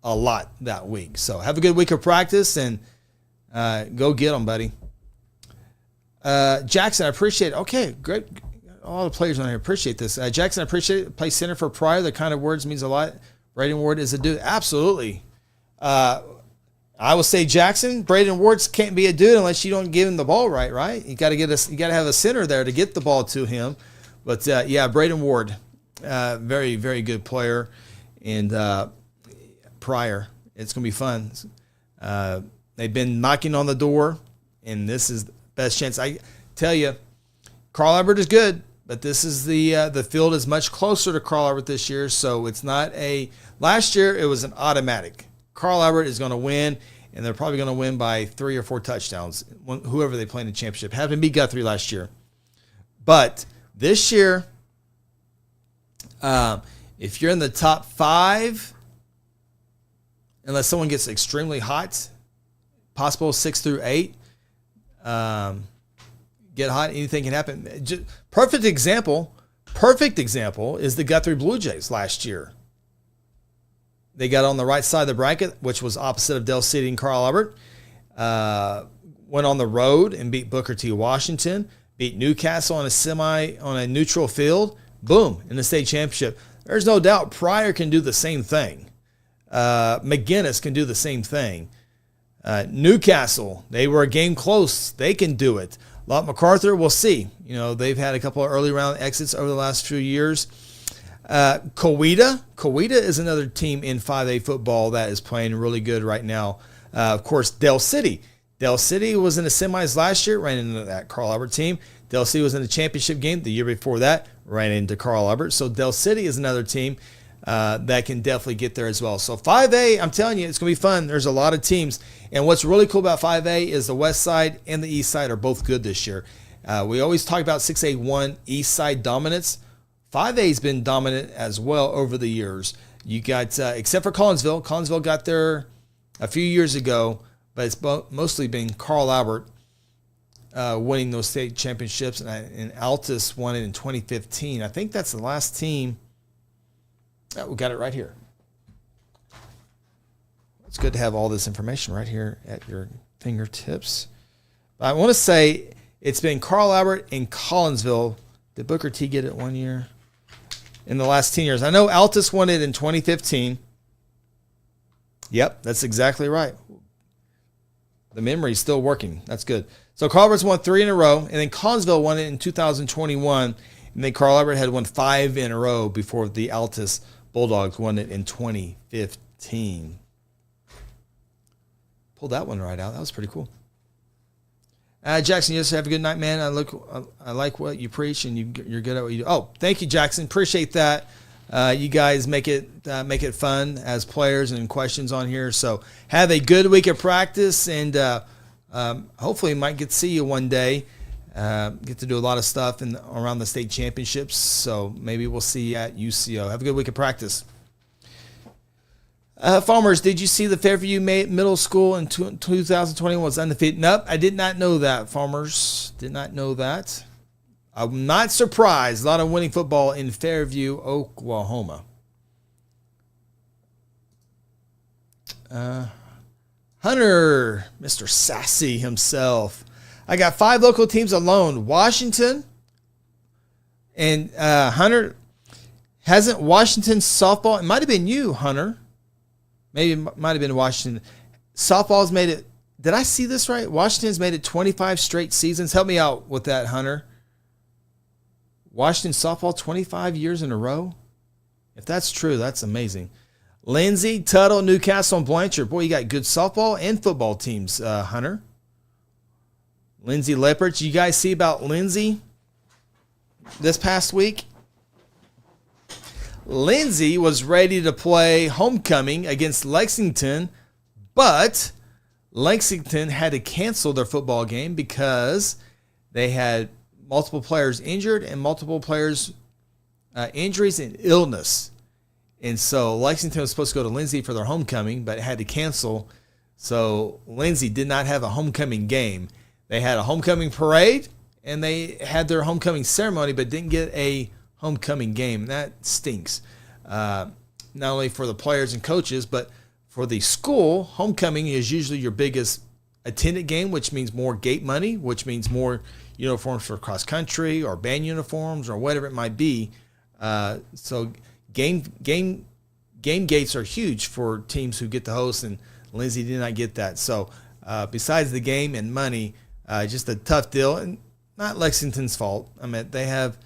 a lot that week. So have a good week of practice and go get them, buddy. Jackson, I appreciate it. Okay, great. All the players on here appreciate this. Jackson, I appreciate it. Play center for Pryor. The kind of words means a lot. Braden Ward is a dude. Absolutely. I will say, Jackson, Braden Ward can't be a dude unless you don't give him the ball right? You got to have a center there to get the ball to him. But yeah, Braden Ward, very, very good player. And Pryor, it's going to be fun. They've been knocking on the door, and this is the best chance. I tell you, Carl Albert is good, but this is the field is much closer to Carl Albert this year, so it's not last year it was an automatic. Carl Albert is going to win, and they're probably going to win by 3 or 4 touchdowns, whoever they play in the championship. Having beat Guthrie last year. But this year, if you're in the top 5, unless someone gets extremely hot, possible 6 through 8, get hot, anything can happen. Perfect example is the Guthrie Blue Jays last year. They got on the right side of the bracket, which was opposite of Del City and Carl Albert. Went on the road and beat Booker T. Washington, beat Newcastle on a neutral field. Boom, in the state championship. There's no doubt Pryor can do the same thing. McGinnis can do the same thing. Newcastle, they were a game close. They can do it. Lot MacArthur, we'll see. They've had a couple of early round exits over the last few years. Coweta is another team in 5A football that is playing really good right now. Of course, Del City. Del City was in the semis last year, ran into that Carl Albert team. Del City was in the championship game the year before that, ran into Carl Albert. So Del City is another team that can definitely get there as well. So 5A, I'm telling you, it's going to be fun. There's a lot of teams. And what's really cool about 5A is the west side and the east side are both good this year. We always talk about 6A1 east side dominance. 5A's been dominant as well over the years. You got, except for Collinsville. Collinsville got there a few years ago, but it's mostly been Carl Albert winning those state championships, and Altus won it in 2015. I think that's the last team. Oh, we got it right here. It's good to have all this information right here at your fingertips. But I want to say it's been Carl Albert and Collinsville. Did Booker T get it one year? In the last 10 years. I know Altus won it in 2015. Yep, that's exactly right. The memory's still working. That's good. So Carl Albert's won 3 in a row, and then Collinsville won it in 2021, and then Carl Albert had won 5 in a row before the Altus Bulldogs won it in 2015. Pulled that one right out. That was pretty cool. Jackson, you just have a good night, man. I like what you preach, and you're good at what you do. Oh, thank you, Jackson. Appreciate that. You guys make it fun as players and questions on here. So have a good week of practice, and hopefully might get to see you one day. Get to do a lot of stuff around the state championships. So maybe we'll see you at UCO. Have a good week of practice. Farmers, did you see the Fairview Middle School in 2021 was undefeated? Nope, I did not know that, Farmers. Did not know that. I'm not surprised. A lot of winning football in Fairview, Oklahoma. Hunter, Mr. Sassy himself. I got 5 local teams alone. Washington and Hunter. Hasn't Washington softball? It might have been you, Hunter. Maybe it might have been Washington. Softball's made it. Did I see this right? Washington's made it 25 straight seasons. Help me out with that, Hunter. Washington softball 25 years in a row? If that's true, that's amazing. Lindsay, Tuttle, Newcastle, and Blanchard. Boy, you got good softball and football teams, Hunter. Lindsay Leopards. You guys see about Lindsay this past week? Lindsay was ready to play homecoming against Lexington, but Lexington had to cancel their football game because they had multiple players injured and multiple players injuries and illness. And so Lexington was supposed to go to Lindsay for their homecoming, but had to cancel. So Lindsay did not have a homecoming game. They had a homecoming parade, and they had their homecoming ceremony but didn't get a homecoming game. That stinks. Not only for the players and coaches, but for the school, homecoming is usually your biggest attended game, which means more gate money, which means more uniforms for cross country or band uniforms or whatever it might be. So game gates are huge for teams who get to host, and Lindsay did not get that. So besides the game and money, just a tough deal, and not Lexington's fault. I mean, they have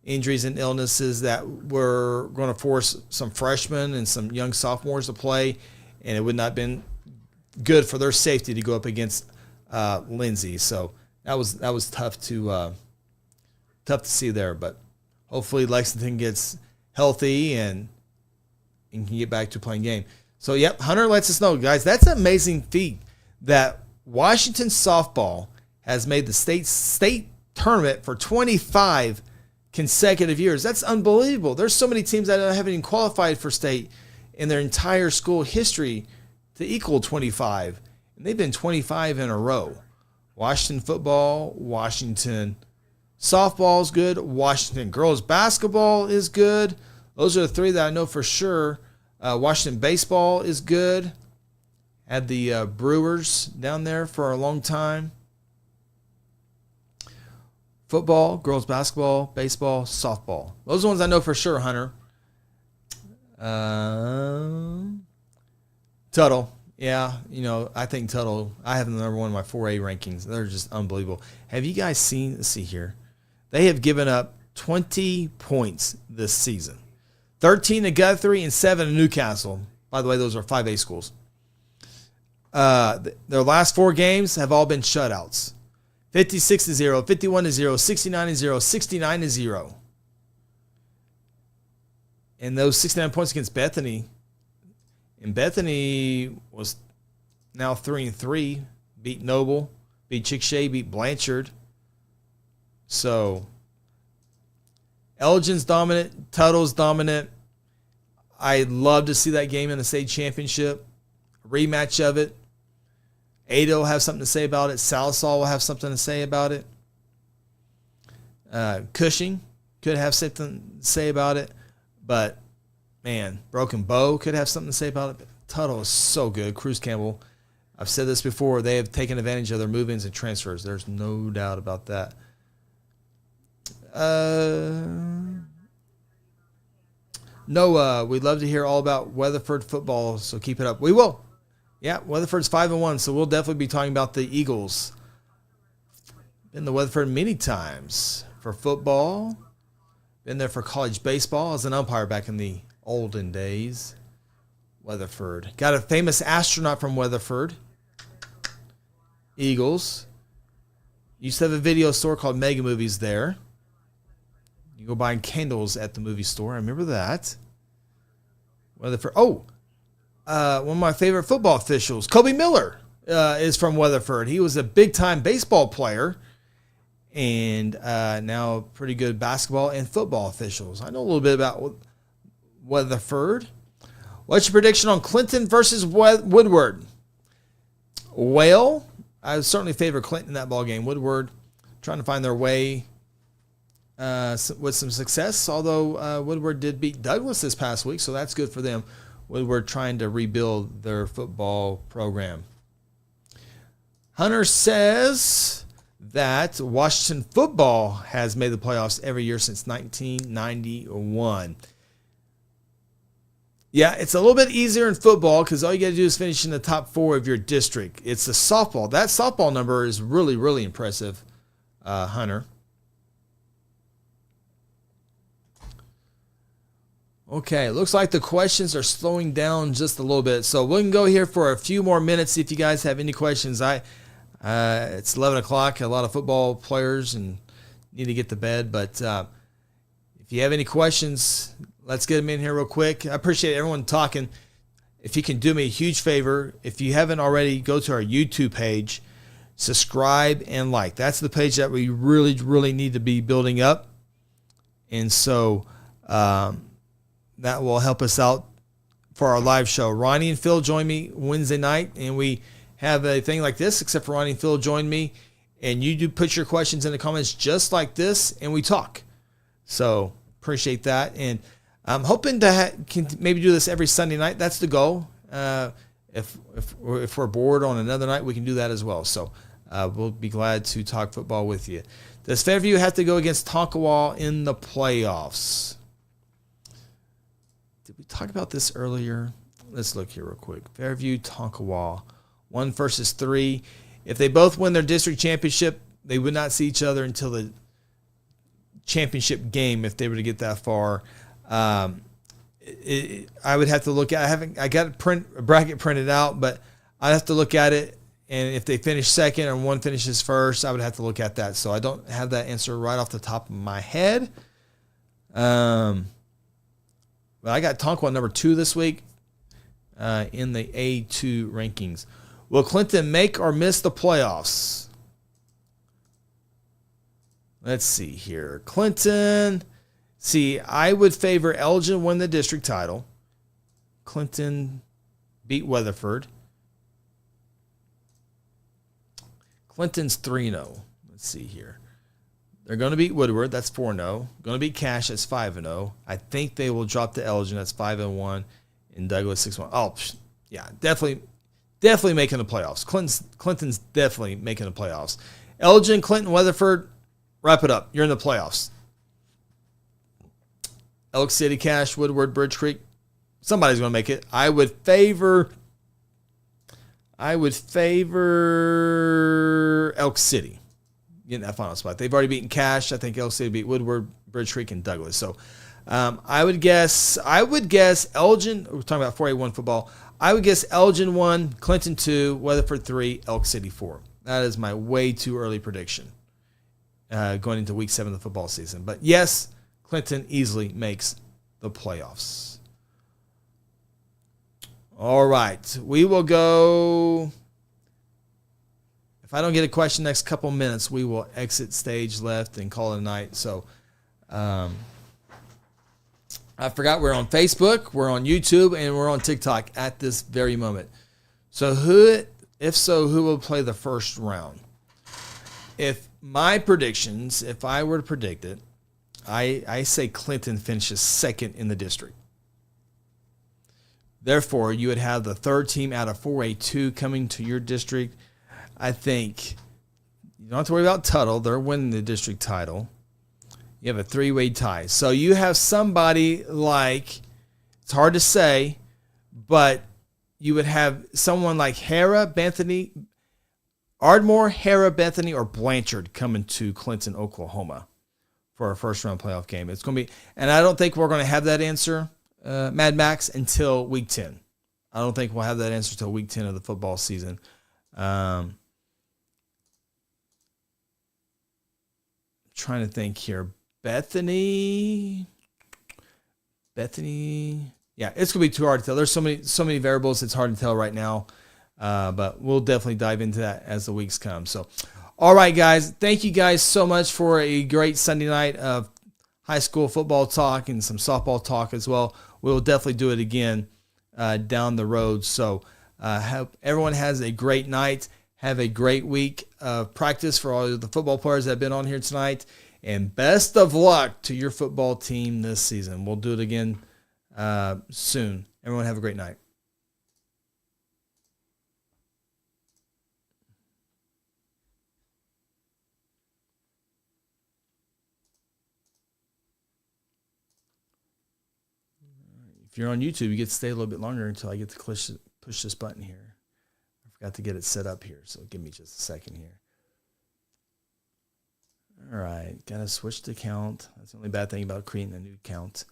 injuries and illnesses that were going to force some freshmen and some young sophomores to play, and it would not have been good for their safety to go up against Lindsay. So that was tough to see there. But hopefully Lexington gets healthy and can get back to playing game. So, yep, Hunter lets us know, guys, that's an amazing feat that Washington softball has made the state tournament for 25 consecutive years. That's unbelievable. There's so many teams that haven't even qualified for state in their entire school history to equal 25. And they've been 25 in a row. Washington football, Washington softball is good. Washington girls basketball is good. Those are the three that I know for sure. Washington baseball is good. Had the Brewers down there for a long time. Football, girls basketball, baseball, softball. Those are the ones I know for sure, Hunter. Tuttle. Yeah, I think Tuttle, I have them number one in my 4A rankings. They're just unbelievable. Have you guys seen, let's see here. They have given up 20 points this season. 13 to Guthrie and 7 to Newcastle. By the way, those are 5A schools. Their last 4 games have all been shutouts. 56-0, 51-0, 69-0, 69-0. And those 69 points against Bethany. And Bethany was now 3-3. Beat Noble, beat Chickasha, beat Blanchard. So Elgin's dominant, Tuttle's dominant. I'd love to see that game in the state championship. A rematch of it. Ada will have something to say about it. Sallisaw will have something to say about it. Cushing could have something to say about it. But, man, Broken Bow could have something to say about it. But Tuttle is so good. Cruz Campbell, I've said this before, they have taken advantage of their move-ins and transfers. There's no doubt about that. Noah, we'd love to hear all about Weatherford football, so keep it up. We will. Yeah, Weatherford's 5-1, so we'll definitely be talking about the Eagles. Been to Weatherford many times for football. Been there for college baseball as an umpire back in the olden days. Weatherford. Got a famous astronaut from Weatherford. Eagles. Used to have a video store called Mega Movies there. You go buy candles at the movie store. I remember that. Weatherford. Oh, one of my favorite football officials, Kobe Miller, is from Weatherford. He was a big-time baseball player and now pretty good basketball and football officials. I know a little bit about Weatherford. What's your prediction on Clinton versus Woodward? Well, I would certainly favor Clinton in that ball game. Woodward trying to find their way with some success, although Woodward did beat Douglas this past week, so that's good for them. Woodward trying to rebuild their football program. Hunter says that Washington football has made the playoffs every year since 1991. Yeah, it's a little bit easier in football because all you got to do is finish in the top 4 of your district. It's the softball. That softball number is really, really impressive, Hunter. Okay, looks like the questions are slowing down just a little bit. So we can go here for a few more minutes, see if you guys have any questions. It's 11 o'clock, a lot of football players and need to get to bed. But if you have any questions, let's get them in here real quick. I appreciate everyone talking. If you can do me a huge favor, if you haven't already, go to our YouTube page, subscribe and like. That's the page that we really, really need to be building up. And so that will help us out for our live show. Ronnie and Phil join me Wednesday night, and we have a thing like this, except for Ronnie and Phil join me And you do put your questions in the comments just like this, and we talk. So appreciate that. And I'm hoping to can maybe do this every Sunday night. That's the goal. If we're bored on another night, we can do that as well. So we'll be glad to talk football with you. Does Fairview have to go against Tonkawa in the playoffs? Did we talk about this earlier? Let's look here real quick. Fairview, Tonkawa, 1 versus 3. If they both win their district championship, they would not see each other until the championship game if they were to get that far. I would have to look at. I got a bracket printed out, but I'd have to look at it. And if they finish second and one finishes first, I would have to look at that. So I don't have that answer right off the top of my head. But I got Tonkawa number 2 this week in the A2 rankings. Will Clinton make or miss the playoffs? Let's see here. Clinton. See, I would favor Elgin win the district title. Clinton beat Weatherford. Clinton's 3-0. Let's see here. They're going to beat Woodward. That's 4-0. Going to beat Cash. That's 5-0. I think they will drop to Elgin. That's 5-1. And Douglas 6-1. Oh, yeah, definitely making the playoffs. Clinton's definitely making the playoffs. Elgin, Clinton, Weatherford, wrap it up. You're in the playoffs. Elk City, Cash, Woodward, Bridge Creek. Somebody's going to make it. I would favor Elk City getting that final spot. They've already beaten Cash. I think Elk City beat Woodward, Bridge Creek, and Douglas. So I would guess Elgin. We're talking about 4A1 football. I would guess Elgin 1, Clinton 2, Weatherford 3, Elk City 4. That is my way too early prediction going into week 7 of the football season. But yes, Clinton easily makes the playoffs. All right. We will go. If I don't get a question next couple minutes, we will exit stage left and call it a night. So I forgot we're on Facebook, we're on YouTube, and we're on TikTok at this very moment. So who will play the first round? If my predictions, if I were to predict it, I say Clinton finishes second in the district. Therefore, you would have the third team out of 4A2 coming to your district. I think you don't have to worry about Tuttle. They're winning the district title. You have a 3-way tie. So you have somebody like, it's hard to say, but you would have someone like Ardmore, Hera, Bethany, or Blanchard coming to Clinton, Oklahoma for a first-round playoff game. It's going to be, and I don't think we're going to have that answer, Mad Max, until week 10. I don't think we'll have that answer until week 10 of the football season. Trying to think here. Bethany. Yeah, it's going to be too hard to tell. There's so many variables, it's hard to tell right now. But we'll definitely dive into that as the weeks come. So, all right, guys. Thank you guys so much for a great Sunday night of high school football talk and some softball talk as well. We'll definitely do it again down the road. So, hope everyone has a great night. Have a great week of practice for all of the football players that have been on here tonight. And best of luck to your football team this season. We'll do it again soon. Everyone have a great night. If you're on YouTube, you get to stay a little bit longer until I get to push this button here. I forgot to get it set up here, so give me just a second here. All right, got to switch the account. That's the only bad thing about creating a new account.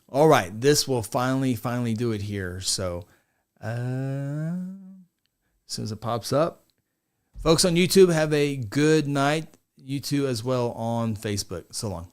All right, this will finally do it here. So as soon as it pops up. Folks on YouTube, have a good night. You too as well on Facebook. So long.